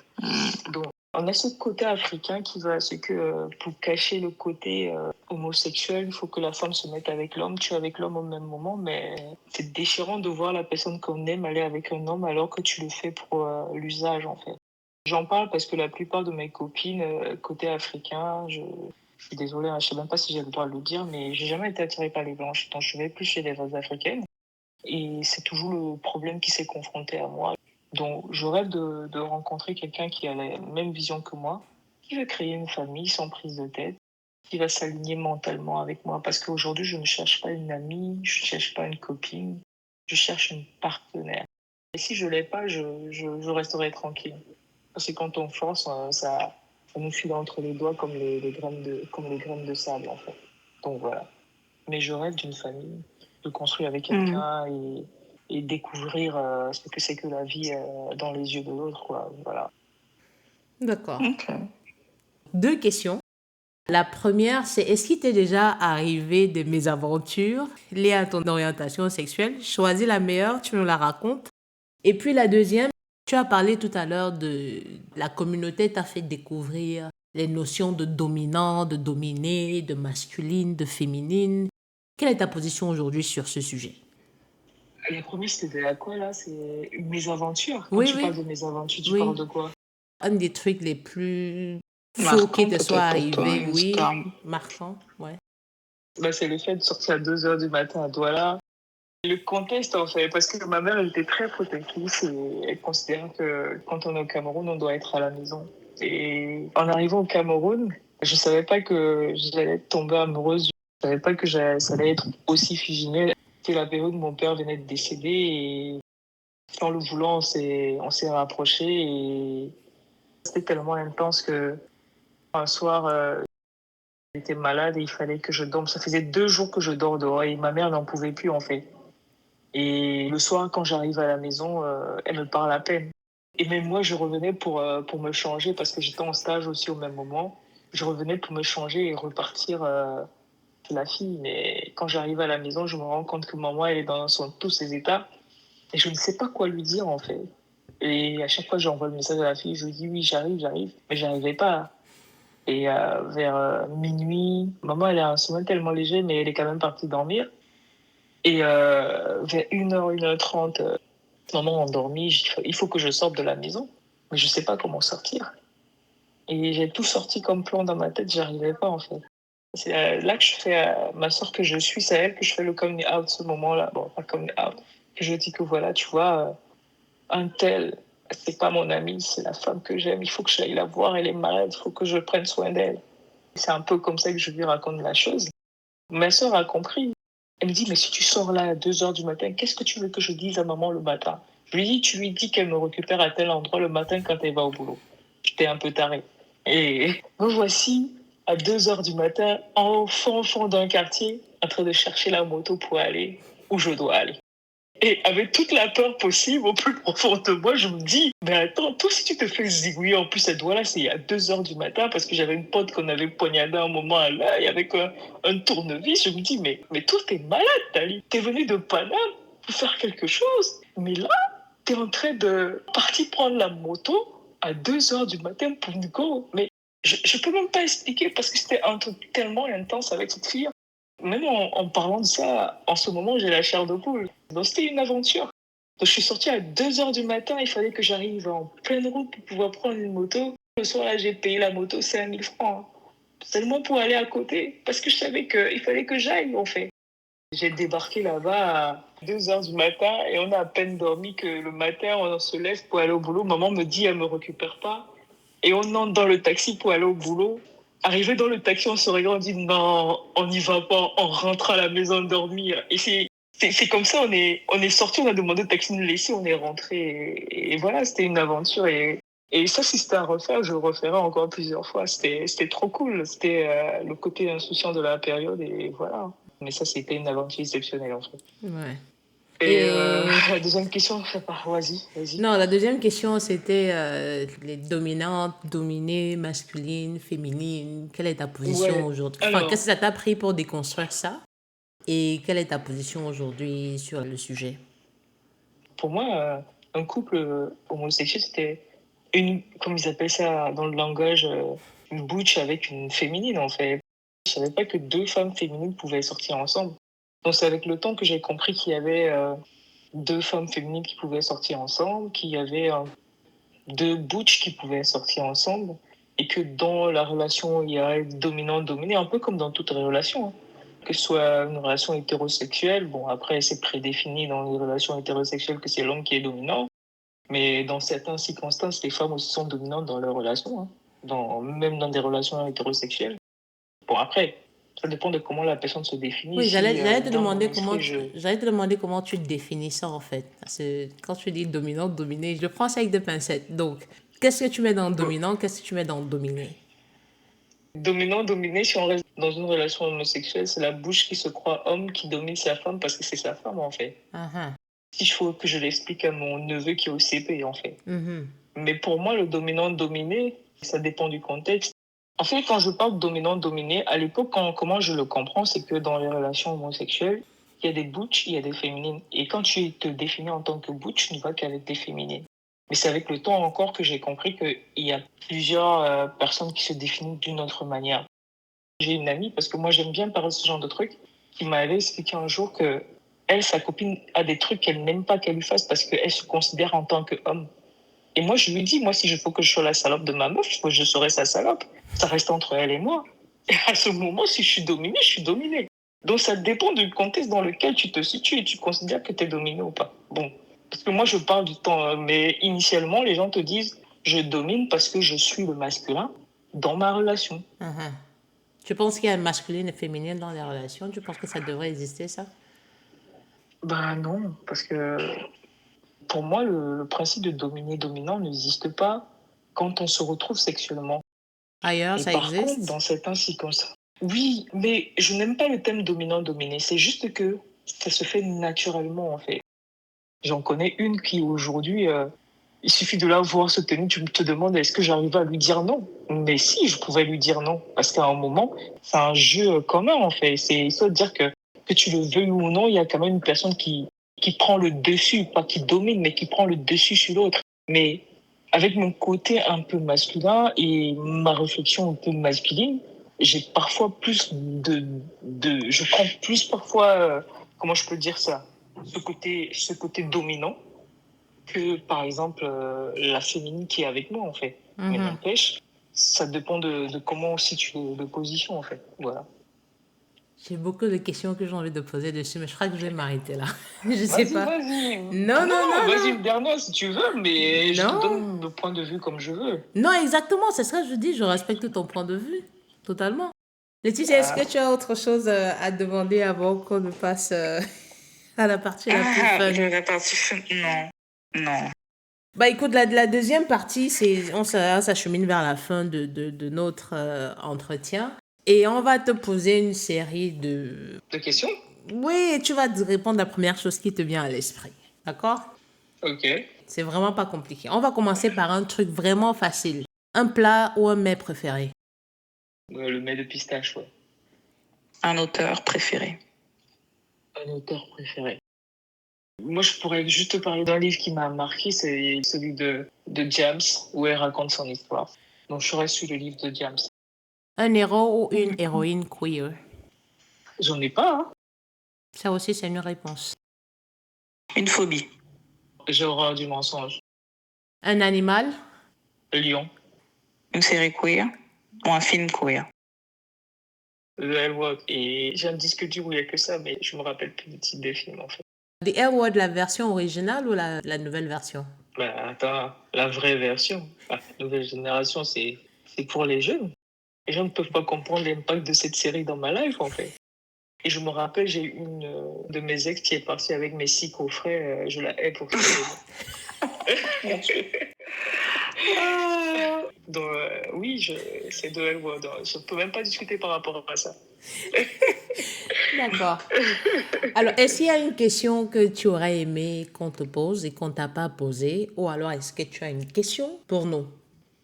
Donc, On a ce côté africain qui va, c'est que pour cacher le côté homosexuel, il faut que la femme se mette avec l'homme, tu es avec l'homme au même moment, mais c'est déchirant de voir la personne qu'on aime aller avec un homme alors que tu le fais pour l'usage en fait. J'en parle parce que la plupart de mes copines, côté africain, je suis désolée, hein, je sais même pas si j'ai le droit de le dire, mais j'ai jamais été attirée par les blanches, donc je vais plus chez les races africaines. Et c'est toujours le problème qui s'est confronté à moi. Donc, je rêve de rencontrer quelqu'un qui a la même vision que moi, qui veut créer une famille sans prise de tête, qui va s'aligner mentalement avec moi. Parce qu'aujourd'hui, je ne cherche pas une amie, je ne cherche pas une copine, je cherche une partenaire. Et si je ne l'ai pas, je resterai tranquille. Parce que quand on force, ça nous file entre les doigts comme comme les graines de sable, en fait. Donc voilà. Mais je rêve d'une famille, de construire avec quelqu'un et découvrir ce que c'est que la vie dans les yeux de l'autre, quoi. Voilà. D'accord. Ok. 2 questions. La première, c'est est-ce qu'il t'est déjà arrivé des mésaventures liées à ton orientation sexuelle? Choisis la meilleure, tu nous la racontes. Et puis la deuxième, tu as parlé tout à l'heure de la communauté t'a fait découvrir les notions de dominant, de dominé, de masculine, de féminine. Quelle est ta position aujourd'hui sur ce sujet? La première, c'était à quoi, là? C'est mes aventures. Quand Oui, tu parles oui, de mes aventures, tu parles oui. de quoi? Un des trucs les plus faux qui Marquant te soit peut-être pour toi, arrivé, une oui, histoire. marquant, ouais. Bah, c'est le fait de sortir à 2 heures du matin à Douala. Le contexte, en fait, parce que ma mère, elle était très protectrice et elle considère que quand on est au Cameroun, on doit être à la maison. Et en arrivant au Cameroun, je savais pas que j'allais tomber amoureuse. Je savais pas que ça allait être aussi fusionnel. C'était la période où mon père venait de décéder et sans le vouloir, on s'est rapprochés et c'était tellement intense que un soir, j'étais malade et il fallait que je dorme. Ça faisait 2 jours que je dors dehors et ma mère n'en pouvait plus, en fait. Et le soir, quand j'arrive à la maison, elle me parle à peine. Et même moi, je revenais pour me changer parce que j'étais en stage aussi au même moment. Je revenais pour me changer et repartir chez la fille. Mais quand j'arrive à la maison, je me rends compte que maman, elle est dans tous ses états. Et je ne sais pas quoi lui dire, en fait. Et à chaque fois, j'envoie le message à la fille, je lui dis oui, j'arrive, j'arrive. Mais j'arrivais pas. Et vers minuit, maman, elle a un sommeil tellement léger, mais elle est quand même partie dormir. Et vers 1h, 1h30, maman endormie, il faut que je sorte de la maison. Mais je sais pas comment sortir. Et j'ai tout sorti comme plan dans ma tête, j'arrivais pas en fait. C'est là que je fais ma soeur que je suis, c'est à elle que je fais le coming out ce moment-là. Bon, pas coming out. Que je dis que voilà, tu vois, un tel, c'est pas mon ami, c'est la femme que j'aime. Il faut que j'aille la voir, elle est malade, il faut que je prenne soin d'elle. C'est un peu comme ça que je lui raconte la chose. Ma soeur a compris. Elle me dit, mais si tu sors là à 2 heures du matin, qu'est-ce que tu veux que je dise à maman le matin? Je lui dis, tu lui dis qu'elle me récupère à tel endroit le matin quand elle va au boulot. J'étais un peu tarée. Et me voici à 2 heures du matin, en fond d'un quartier, en train de chercher la moto pour aller où je dois aller. Et avec toute la peur possible, au plus profond de moi, je me dis, mais attends, toi, si tu te fais zigouiller, en plus, cette doigt-là, c'est à 2 heures du matin, parce que j'avais une pote qu'on avait poignardée un moment à l'œil avec un tournevis. Je me dis, mais toi, t'es malade, Tali. T'es venu de Paname pour faire quelque chose. Mais là, t'es en train de partir prendre la moto à 2 heures du matin pour une go. Mais je peux même pas expliquer, parce que c'était un truc tellement intense avec cette fille. Même en parlant de ça, en ce moment, j'ai la chair de poule. Donc, c'était une aventure. Donc, je suis sortie à 2 heures du matin. Il fallait que j'arrive en pleine route pour pouvoir prendre une moto. Le soir, là, j'ai payé la moto 5 000 francs. Seulement pour aller à côté. Parce que je savais qu'il fallait que j'aille, en fait. J'ai débarqué là-bas à 2 heures du matin et on a à peine dormi que le matin, on se lève pour aller au boulot. Maman me dit, elle me récupère pas. Et on entre dans le taxi pour aller au boulot. Arrivé dans le taxi, on se regarde, on dit non, on n'y va pas, on rentre à la maison dormir. Et c'est comme ça, on est sorti, on a demandé au taxi de nous laisser, on est rentré. Et voilà, c'était une aventure. Et ça, si c'était à refaire, je le referais encore plusieurs fois. C'était trop cool. C'était le côté insouciant de la période et voilà. Mais ça, c'était une aventure exceptionnelle en fait. Ouais. Et Et la deuxième question, vas-y, vas-y. non, la deuxième question, c'était les dominantes, dominées, masculines, féminines. Quelle est ta position Ouais, aujourd'hui? Enfin, alors, qu'est-ce que ça t'a pris pour déconstruire ça? Et quelle est ta position aujourd'hui sur le sujet? pour moi, un couple homosexuel, c'était comme ils appellent ça dans le langage, une butch avec une féminine, en fait. Je savais pas que deux femmes féminines pouvaient sortir ensemble. Donc c'est avec le temps que j'ai compris qu'il y avait deux femmes féminines qui pouvaient sortir ensemble, qu'il y avait deux butch qui pouvaient sortir ensemble, et que dans la relation, il y a dominant-dominé, un peu comme dans toute relation, hein. Que ce soit une relation hétérosexuelle, bon, après, c'est prédéfini dans les relations hétérosexuelles que c'est l'homme qui est dominant, mais dans certaines circonstances, les femmes aussi sont dominantes dans leurs relations, hein, même dans des relations hétérosexuelles. Bon, après, ça dépend de comment la personne se définit. Oui, Si j'allais te dans mon demander esprit, je... j'allais te demander comment tu définis ça en fait. Parce que quand tu dis dominant, dominé, je prends ça avec des pincettes. Donc, qu'est-ce que tu mets dans Bon, dominant, qu'est-ce que tu mets dans dominé? dominant-dominé, si on reste dans une relation homosexuelle, c'est la bouche qui se croit homme qui domine sa femme parce que c'est sa femme, en fait. Ah ah. Si je faut que je l'explique à mon neveu qui est au CP, en fait. Mhm. Mais pour moi, le dominant-dominé, ça dépend du contexte. En fait, quand je parle de dominant-dominé, à l'époque, comment je le comprends, c'est que dans les relations homosexuelles, il y a des butch, il y a des féminines. Et quand tu te définis en tant que butch, tu ne vas qu'avec des féminines. Mais c'est avec le temps encore que j'ai compris qu'il y a plusieurs personnes qui se définissent d'une autre manière. J'ai une amie, parce que moi j'aime bien parler de ce genre de trucs, qui m'avait expliqué un jour que elle, sa copine, a des trucs qu'elle n'aime pas qu'elle lui fasse parce qu'elle se considère en tant qu'homme. Et moi, je lui dis, moi, si je faut que je sois la salope de ma meuf, je serai sa salope. Ça reste entre elle et moi. Et à ce moment, si je suis dominée, je suis dominée. Donc, ça dépend du contexte dans lequel tu te situes et tu considères que tu es dominé ou pas. Bon, parce que moi, je parle du temps, mais initialement, les gens te disent, je domine parce que je suis le masculin dans ma relation. Ah ah. Tu penses qu'il y a un masculin et féminin dans les relations? Tu penses que ça devrait exister, ça? Bah non, parce que pour moi, le principe de dominer-dominant n'existe pas quand on se retrouve sexuellement. Ailleurs, Et ça par contre, existe? dans certains circonstances, oui, mais je n'aime pas le thème dominant-dominé. C'est juste que ça se fait naturellement, en fait. J'en connais une qui, aujourd'hui, il suffit de la voir se tenir, tu te demandes est-ce que j'arrive à lui dire non? Mais si, je pouvais lui dire non. Parce qu'à un moment, c'est un jeu commun, en fait. C'est histoire de dire que tu le veuilles ou non, il y a quand même une personne qui prend le dessus, pas qui domine, mais qui prend le dessus sur l'autre. Mais avec mon côté un peu masculin et ma réflexion un peu masculine, j'ai parfois plus je prends plus parfois, comment je peux dire ça, ce côté dominant que, par exemple, la féminine qui est avec moi, en fait. Mais Mhm. n'empêche, ça dépend de comment on situe les positions, en fait. Voilà. J'ai beaucoup de questions que j'ai envie de poser dessus, mais je crois que je vais m'arrêter là. Je sais Vas-y, pas. vas-y. Non, non, Non, non, vas-y, non. une dernière si tu veux, mais je te Non. donne le point de vue comme je veux. Non, exactement, c'est ça que je dis, je respecte ton point de vue, totalement. Laetitia, est-ce Ah, que tu as autre chose à demander avant qu'on ne passe à la partie la plus fun? La partie fun, non. Non. Bah écoute, la deuxième partie, on s'achemine vers la fin de notre entretien et on va te poser une série de... deux questions? Oui, tu vas te répondre la première chose qui te vient à l'esprit, d'accord? Ok. C'est vraiment pas compliqué. On va commencer par un truc vraiment facile. Un plat ou un mets préféré? Le mets de pistache, ouais. Un auteur préféré. Un auteur préféré. Moi, je pourrais juste te parler d'un livre qui m'a marqué, c'est celui de James, où elle raconte son histoire. Donc, je reste sur le livre de James. Un héros ou une héroïne queer? J'en ai pas, hein. Ça aussi, c'est une réponse. Une phobie. J'ai horreur du mensonge. Un animal? Lion. Une série queer ou un film queer. Le L-Word. Et j'ai un disque dur où il n'y a que ça, mais je me rappelle plus du titre des films, en fait. The L Word, la version originale ou la nouvelle version? Bah, attends, la vraie version. La nouvelle génération, c'est pour les jeunes. Les gens ne peuvent pas comprendre l'impact de cette série dans ma life, en fait. Et je me rappelle, j'ai eu une de mes ex qui est partie avec mes 6 coffrets. Je la hais pour ça. Donc, oui, c'est de L-Word. Je ne peux même pas discuter par rapport à ça. D'accord. Alors, est-ce qu'il y a une question que tu aurais aimé qu'on te pose et qu'on t'a pas posée? Ou alors, est-ce que tu as une question pour nous?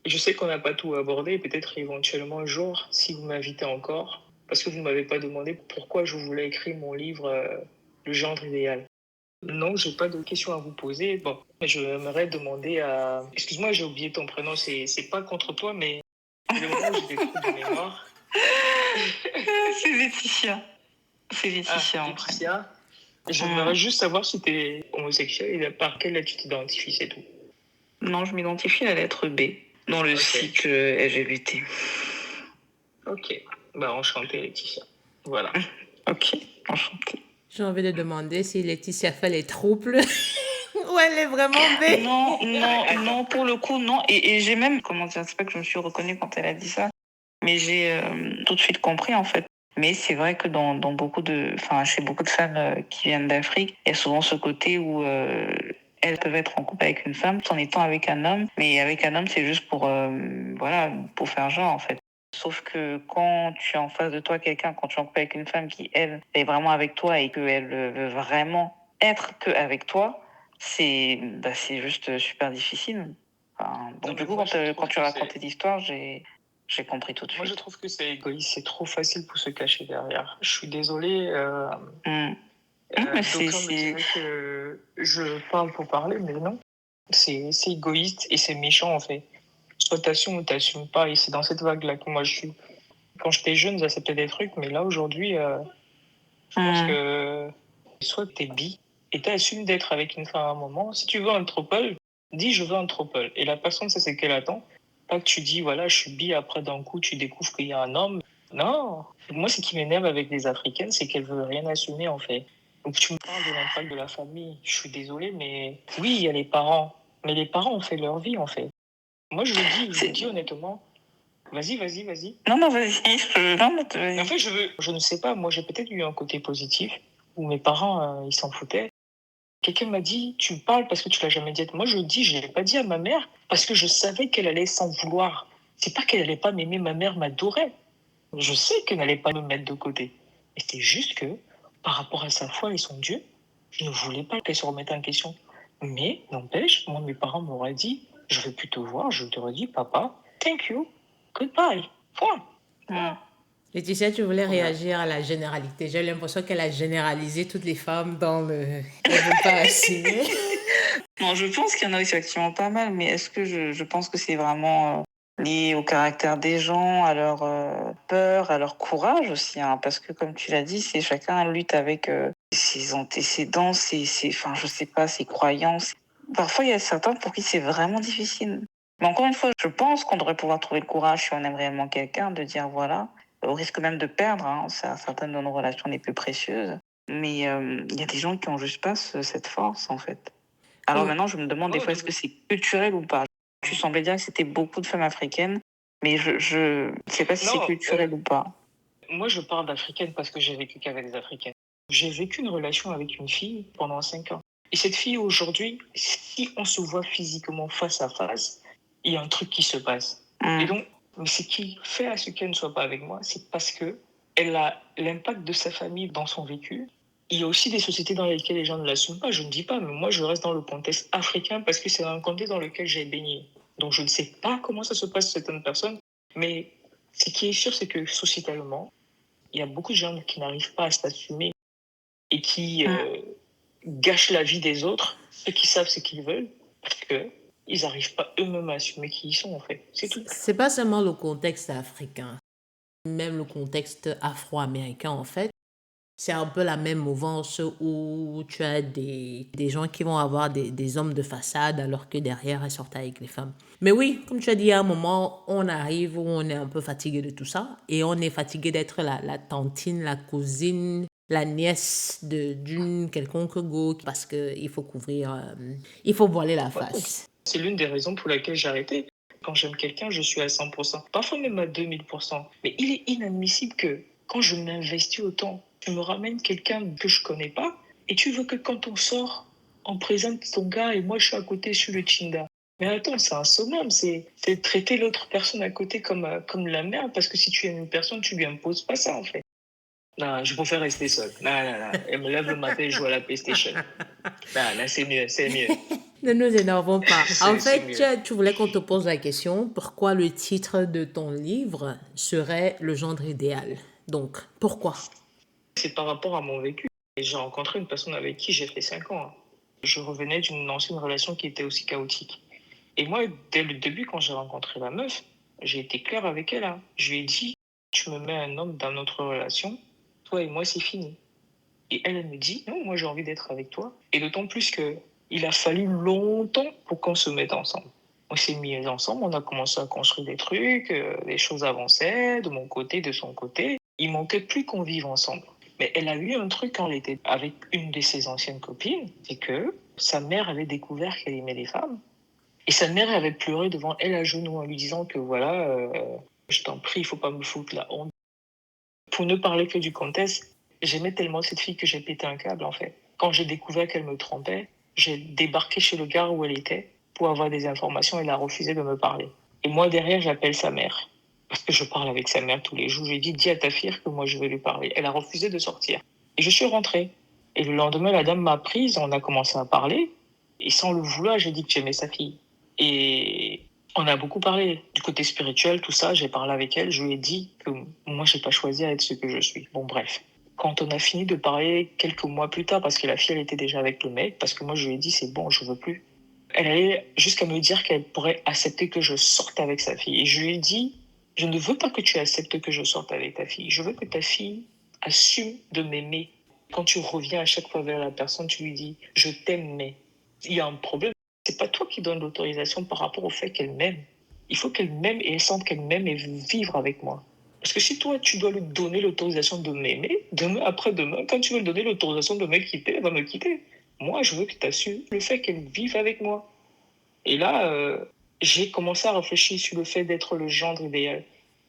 Je sais qu'on n'a pas tout abordé. Peut-être éventuellement un jour, si vous m'invitez encore, parce que vous ne m'avez pas demandé pourquoi je voulais écrire mon livre Le genre idéal. Non, j'ai pas de questions à vous poser. Bon, j'aimerais demander à... Excuse-moi, j'ai oublié ton prénom. C'est pas contre toi, mais le moment où j'ai des trous de mémoire. C'est Laetitia. C'est Ah, Laetitia en prénom. Laetitia, j'aimerais juste savoir si tu es homosexuel et par quelle lettre tu t'identifies, c'est tout. Non, je m'identifie à la lettre B dans le Ok. cycle LGBT. Ok. Bah, enchanté, Laetitia. Voilà. Ok, enchantée. J'ai envie de demander si Laetitia fait les troubles ou elle est vraiment B. Non, pour le coup, non. Et j'ai même, comment dire, c'est pas que je me suis reconnue quand elle a dit ça, mais j'ai tout de suite compris, en fait. Mais c'est vrai que dans beaucoup chez beaucoup de femmes qui viennent d'Afrique, il y a souvent ce côté où elles peuvent être en couple avec une femme tout en étant avec un homme. Mais avec un homme, c'est juste pour faire genre, en fait. Sauf que quand tu as en face de toi quelqu'un, quand tu es en couple avec une femme qui, elle, est vraiment avec toi et qu'elle veut vraiment être que avec toi, c'est juste super difficile. Enfin, donc Non, du mais coup, moi, je quand trouve tu que racontais l'histoire, j'ai compris tout de moi, je suite. trouve que c'est égoïste. C'est trop facile pour se cacher derrière. Je suis désolé. Mais D'aucuns me diraient que je parle pour parler, mais non. C'est égoïste et c'est méchant, en fait. Soit t'assumes ou t'assumes pas. Et c'est dans cette vague-là que moi, je suis. Quand j'étais jeune, j'acceptais des trucs, mais là, aujourd'hui, je pense que soit t'es bi et t'assumes d'être avec une femme à un moment. Si tu veux un trouble, dis je veux un trouble. Et la personne, ça, c'est qu'elle attend. Pas que tu dis, voilà, je suis bi, après d'un coup, tu découvres qu'il y a un homme. Non. Moi, ce qui m'énerve avec les Africaines, c'est qu'elles veulent rien assumer, en fait. Donc, tu me parles de l'impact de la famille. Je suis désolé, mais oui, il y a les parents. Mais les parents ont fait leur vie, en fait. Moi, je le dis honnêtement. Vas-y, vas-y, vas-y. Non, vas-y, Mais en fait, je ne sais pas, moi j'ai peut-être eu un côté positif où mes parents, ils s'en foutaient. Quelqu'un m'a dit, tu me parles parce que tu l'as jamais dit. Moi, je dis, je l'ai pas dit à ma mère parce que je savais qu'elle allait s'en vouloir. C'est pas qu'elle allait pas m'aimer, ma mère m'adorait. Je sais qu'elle n'allait pas me mettre de côté. Et c'est juste que, par rapport à sa foi et son Dieu, je ne voulais pas qu'elle se remette en question. Mais, n'empêche, moi, mes parents m'auraient dit, je veux plus te voir, je t'aurais dit, papa, thank you, goodbye, point. Laetitia, tu voulais Voilà. réagir à la généralité. J'ai l'impression qu'elle a généralisé toutes les femmes dans le... Elles ne veulent pas assumer. Non, je pense qu'il y en a effectivement pas mal, mais est-ce que je pense que c'est vraiment lié au caractère des gens, à leur peur, à leur courage aussi, hein, parce que comme tu l'as dit, c'est chacun lutte avec ses antécédents, enfin, je sais pas, ses croyances. Parfois, il y a certains pour qui c'est vraiment difficile. Mais encore une fois, je pense qu'on devrait pouvoir trouver le courage si on aime réellement quelqu'un, de dire voilà, au risque même de perdre, hein, certaines de nos relations les plus précieuses. Mais il y a des gens qui ont juste pas cette force, en fait. Alors Oh, maintenant, je me demande des fois, est-ce que c'est culturel ou pas? Tu semblais dire que c'était beaucoup de femmes africaines, mais je ne sais pas si c'est Non, culturel ou pas. moi je parle d'africaine parce que j'ai vécu qu'avec des africaines. J'ai vécu une relation avec une fille pendant 5 ans. Et cette fille aujourd'hui, si on se voit physiquement face à face, il y a un truc qui se passe. Et donc, mais ce qui fait à ce qu'elle ne soit pas avec moi, c'est parce que elle a l'impact de sa famille dans son vécu. Il y a aussi des sociétés dans lesquelles les gens ne l'assument pas. Je ne dis pas, mais moi je reste dans le contexte africain parce que c'est un contexte dans lequel j'ai baigné. Donc je ne sais pas comment ça se passe chez certaines personnes, mais ce qui est sûr, c'est que sociétalement, il y a beaucoup de gens qui n'arrivent pas à s'assumer et qui gâchent la vie des autres, ceux qui savent ce qu'ils veulent, parce que ils n'arrivent pas eux-mêmes à assumer qui ils sont, en fait. C'est tout. c'est pas seulement le contexte africain, même le contexte afro-américain, en fait. C'est un peu la même mouvance où tu as des gens qui vont avoir des hommes de façade alors que derrière, elles sortent avec les femmes. Mais oui, comme tu as dit, à un moment, on arrive où on est un peu fatigué de tout ça et on est fatigué d'être la tantine, la cousine, la nièce d'une quelconque go parce qu'il faut couvrir, il faut voiler la face. C'est l'une des raisons pour laquelle j'ai arrêté. Quand j'aime quelqu'un, je suis à 100%, parfois même à 2000%. Mais il est inadmissible que quand je m'investis autant, tu me ramènes quelqu'un que je connais pas et tu veux que quand on sort, on présente ton gars et moi je suis à côté sur le Tinder. Mais attends, c'est un summum, c'est traiter l'autre personne à côté comme la merde parce que si tu aimes une personne, tu lui imposes pas ça en fait. Non, je préfère rester seul. Non. Elle me lève le matin et je joue à la PlayStation. Non, c'est mieux, c'est mieux. Ne nous énervons pas. En C'est fait, tu voulais qu'on te pose la question, pourquoi le titre de ton livre serait Le gendre idéal? Donc, pourquoi? C'est par rapport à mon vécu. Et j'ai rencontré une personne avec qui j'ai fait 5 ans. Je revenais d'une ancienne relation qui était aussi chaotique. Et moi, dès le début, quand j'ai rencontré la meuf, j'ai été clair avec elle, hein. Je lui ai dit, tu me mets un homme dans notre relation, toi et moi, c'est fini. Et elle me dit, non, moi, j'ai envie d'être avec toi. Et d'autant plus que il a fallu longtemps pour qu'on se mette ensemble. On s'est mis ensemble, on a commencé à construire des trucs, les choses avançaient de mon côté, de son côté. Il manquait plus qu'on vive ensemble. Mais elle a eu un truc quand elle était avec une de ses anciennes copines, c'est que sa mère avait découvert qu'elle aimait les femmes. Et sa mère avait pleuré devant elle à genoux en lui disant que voilà, je t'en prie, il faut pas me foutre la honte. Pour ne parler que du contexte, j'aimais tellement cette fille que j'ai pété un câble en fait. Quand j'ai découvert qu'elle me trompait, j'ai débarqué chez le gars où elle était pour avoir des informations. Elle a refusé de me parler. Et moi derrière, j'appelle sa mère. Parce que je parle avec sa mère tous les jours. Je lui ai dit, dis à ta fille que moi je vais lui parler. Elle a refusé de sortir. Et je suis rentrée. Et le lendemain, la dame m'a prise, on a commencé à parler. Et sans le vouloir, j'ai dit que j'aimais sa fille. Et on a beaucoup parlé du côté spirituel, tout ça. J'ai parlé avec elle. Je lui ai dit que moi, j'ai pas choisi à être ce que je suis. Bon, bref. Quand on a fini de parler quelques mois plus tard, parce que la fille, elle était déjà avec le mec, parce que moi, je lui ai dit, c'est bon, je veux plus. Elle allait jusqu'à me dire qu'elle pourrait accepter que je sorte avec sa fille. Et je lui ai dit, je ne veux pas que tu acceptes que je sorte avec ta fille. Je veux que ta fille assume de m'aimer. Quand tu reviens à chaque fois vers la personne, tu lui dis, je t'aime, mais il y a un problème. C'est pas toi qui donnes l'autorisation par rapport au fait qu'elle m'aime. Il faut qu'elle m'aime et elle sente qu'elle m'aime et veut vivre avec moi. Parce que si toi, tu dois lui donner l'autorisation de m'aimer, demain, après-demain, quand tu veux lui donner l'autorisation de me quitter, elle va me quitter. Moi, je veux que tu assumes le fait qu'elle vive avec moi. Et là, j'ai commencé à réfléchir sur le fait d'être le gendre idéal.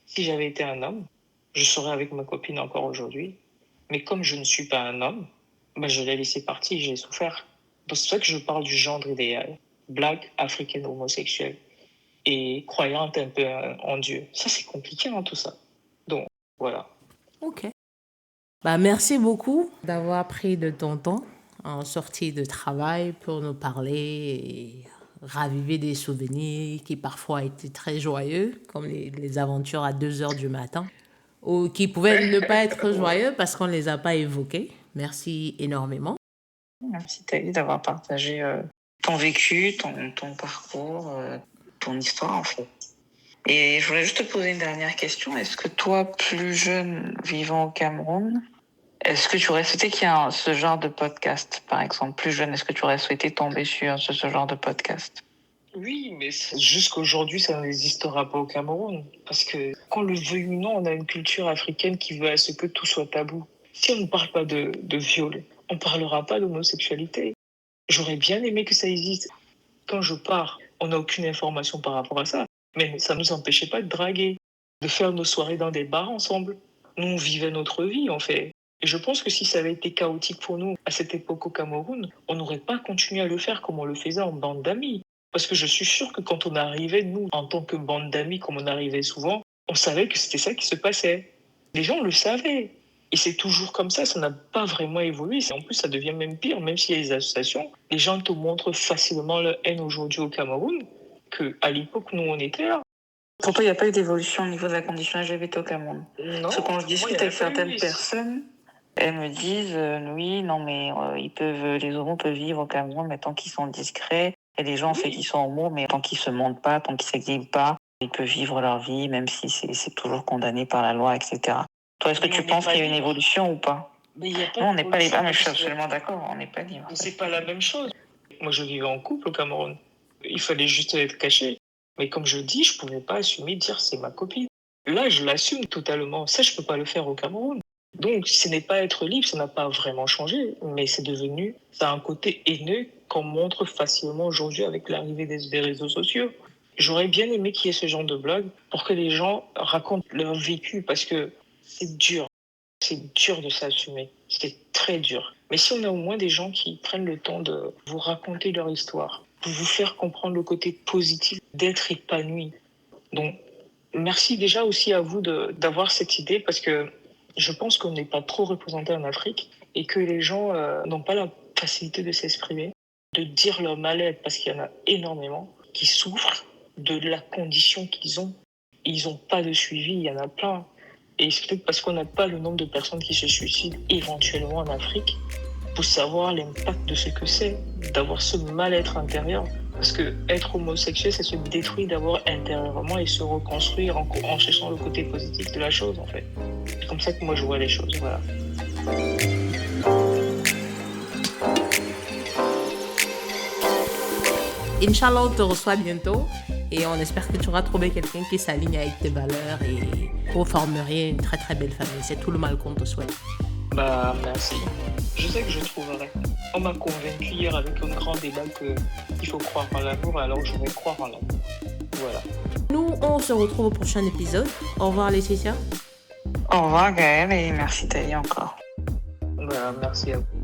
Si j'avais été un homme, je serais avec ma copine encore aujourd'hui. Mais comme je ne suis pas un homme, ben je l'ai laissé partir, j'ai souffert. Donc, c'est pour ça que je parle du gendre idéal. Black, africaine, homosexuelle et croyante un peu en Dieu. Ça, c'est compliqué, hein, tout ça. Donc, voilà. Ok. Bah, merci beaucoup d'avoir pris de ton temps en sortie de travail pour nous parler et raviver des souvenirs qui parfois étaient très joyeux, comme les aventures à 2 heures du matin, ou qui pouvaient ne pas être joyeux parce qu'on ne les a pas évoqués. Merci énormément. Merci Thaïs d'avoir partagé ton vécu, ton parcours, ton histoire en fait. Et je voulais juste te poser une dernière question. Est-ce que toi, plus jeune, vivant au Cameroun, est-ce que tu aurais souhaité qu'il y ait ce genre de podcast, par exemple, plus jeune, est-ce que tu aurais souhaité tomber sur ce genre de podcast? Oui, mais jusqu'aujourd'hui, ça n'existera pas au Cameroun. Parce que, qu'on le veuille ou non, on a une culture africaine qui veut à ce que tout soit tabou. Si on ne parle pas de viol, on ne parlera pas d'homosexualité. J'aurais bien aimé que ça existe. Quand je pars, on n'a aucune information par rapport à ça. Mais ça ne nous empêchait pas de draguer, de faire nos soirées dans des bars ensemble. Nous, on vivait notre vie, en fait. Et je pense que si ça avait été chaotique pour nous à cette époque au Cameroun, on n'aurait pas continué à le faire comme on le faisait en bande d'amis. Parce que je suis sûre que quand on arrivait, nous, en tant que bande d'amis, comme on arrivait souvent, on savait que c'était ça qui se passait. Les gens le savaient. Et c'est toujours comme ça n'a pas vraiment évolué. En plus, ça devient même pire, même s'il y a des associations. Les gens te montrent facilement leur haine aujourd'hui au Cameroun qu'à l'époque, nous, on était là. Pour toi, il n'y a pas eu d'évolution au niveau de la condition LGBT au Cameroun? Non. Parce que quand je discute avec certaines personnes, elles me disent oui, non, mais les homos peuvent vivre au Cameroun, mais tant qu'ils sont discrets. Et les gens, en fait, ils sont homos, mais tant qu'ils se montrent pas, tant qu'ils s'exhibent pas, ils peuvent vivre leur vie, même si c'est toujours condamné par la loi, etc. Toi, est-ce que tu penses qu'il y a une évolution ou pas? Mais il y a pas Non, on n'est pas libre. d'évolution Ah, mais je suis parce que- absolument d'accord, on n'est pas libre. Mais c'est pas la même chose. Moi, je vivais en couple au Cameroun. Il fallait juste être caché. Mais comme je dis, je pouvais pas assumer de dire c'est ma copine. Là, je l'assume totalement. Ça, je peux pas le faire au Cameroun. Donc, ce n'est pas être libre, ça n'a pas vraiment changé, mais ça a un côté haineux qu'on montre facilement aujourd'hui avec l'arrivée des réseaux sociaux. J'aurais bien aimé qu'il y ait ce genre de blog pour que les gens racontent leur vécu parce que c'est dur. C'est dur de s'assumer. C'est très dur. Mais si on a au moins des gens qui prennent le temps de vous raconter leur histoire, de vous faire comprendre le côté positif d'être épanoui. Donc, merci déjà aussi à vous d'avoir cette idée parce que je pense qu'on n'est pas trop représenté en Afrique et que les gens n'ont pas la facilité de s'exprimer, de dire leur mal-être parce qu'il y en a énormément qui souffrent de la condition qu'ils ont. Ils n'ont pas de suivi, il y en a plein. Et c'est peut-être parce qu'on n'a pas le nombre de personnes qui se suicident éventuellement en Afrique pour savoir l'impact de ce que c'est, d'avoir ce mal-être intérieur. Parce que être homosexuel, c'est se détruire d'abord intérieurement et se reconstruire en cherchant le côté positif de la chose, en fait. C'est comme ça que moi je vois les choses, voilà. Inch'Allah, on te reçoit bientôt et on espère que tu auras trouvé quelqu'un qui s'aligne avec tes valeurs et vous formeriez une très très belle famille. C'est tout le mal qu'on te souhaite. Bah, merci. Je sais que je trouverai. On m'a convaincu hier avec un grand débat qu'il faut croire en l'amour, alors je vais croire en l'amour. Voilà. Nous, on se retrouve au prochain épisode. Au revoir Laetitia. Au revoir Gaëlle et merci Taï encore. Bah, merci à vous.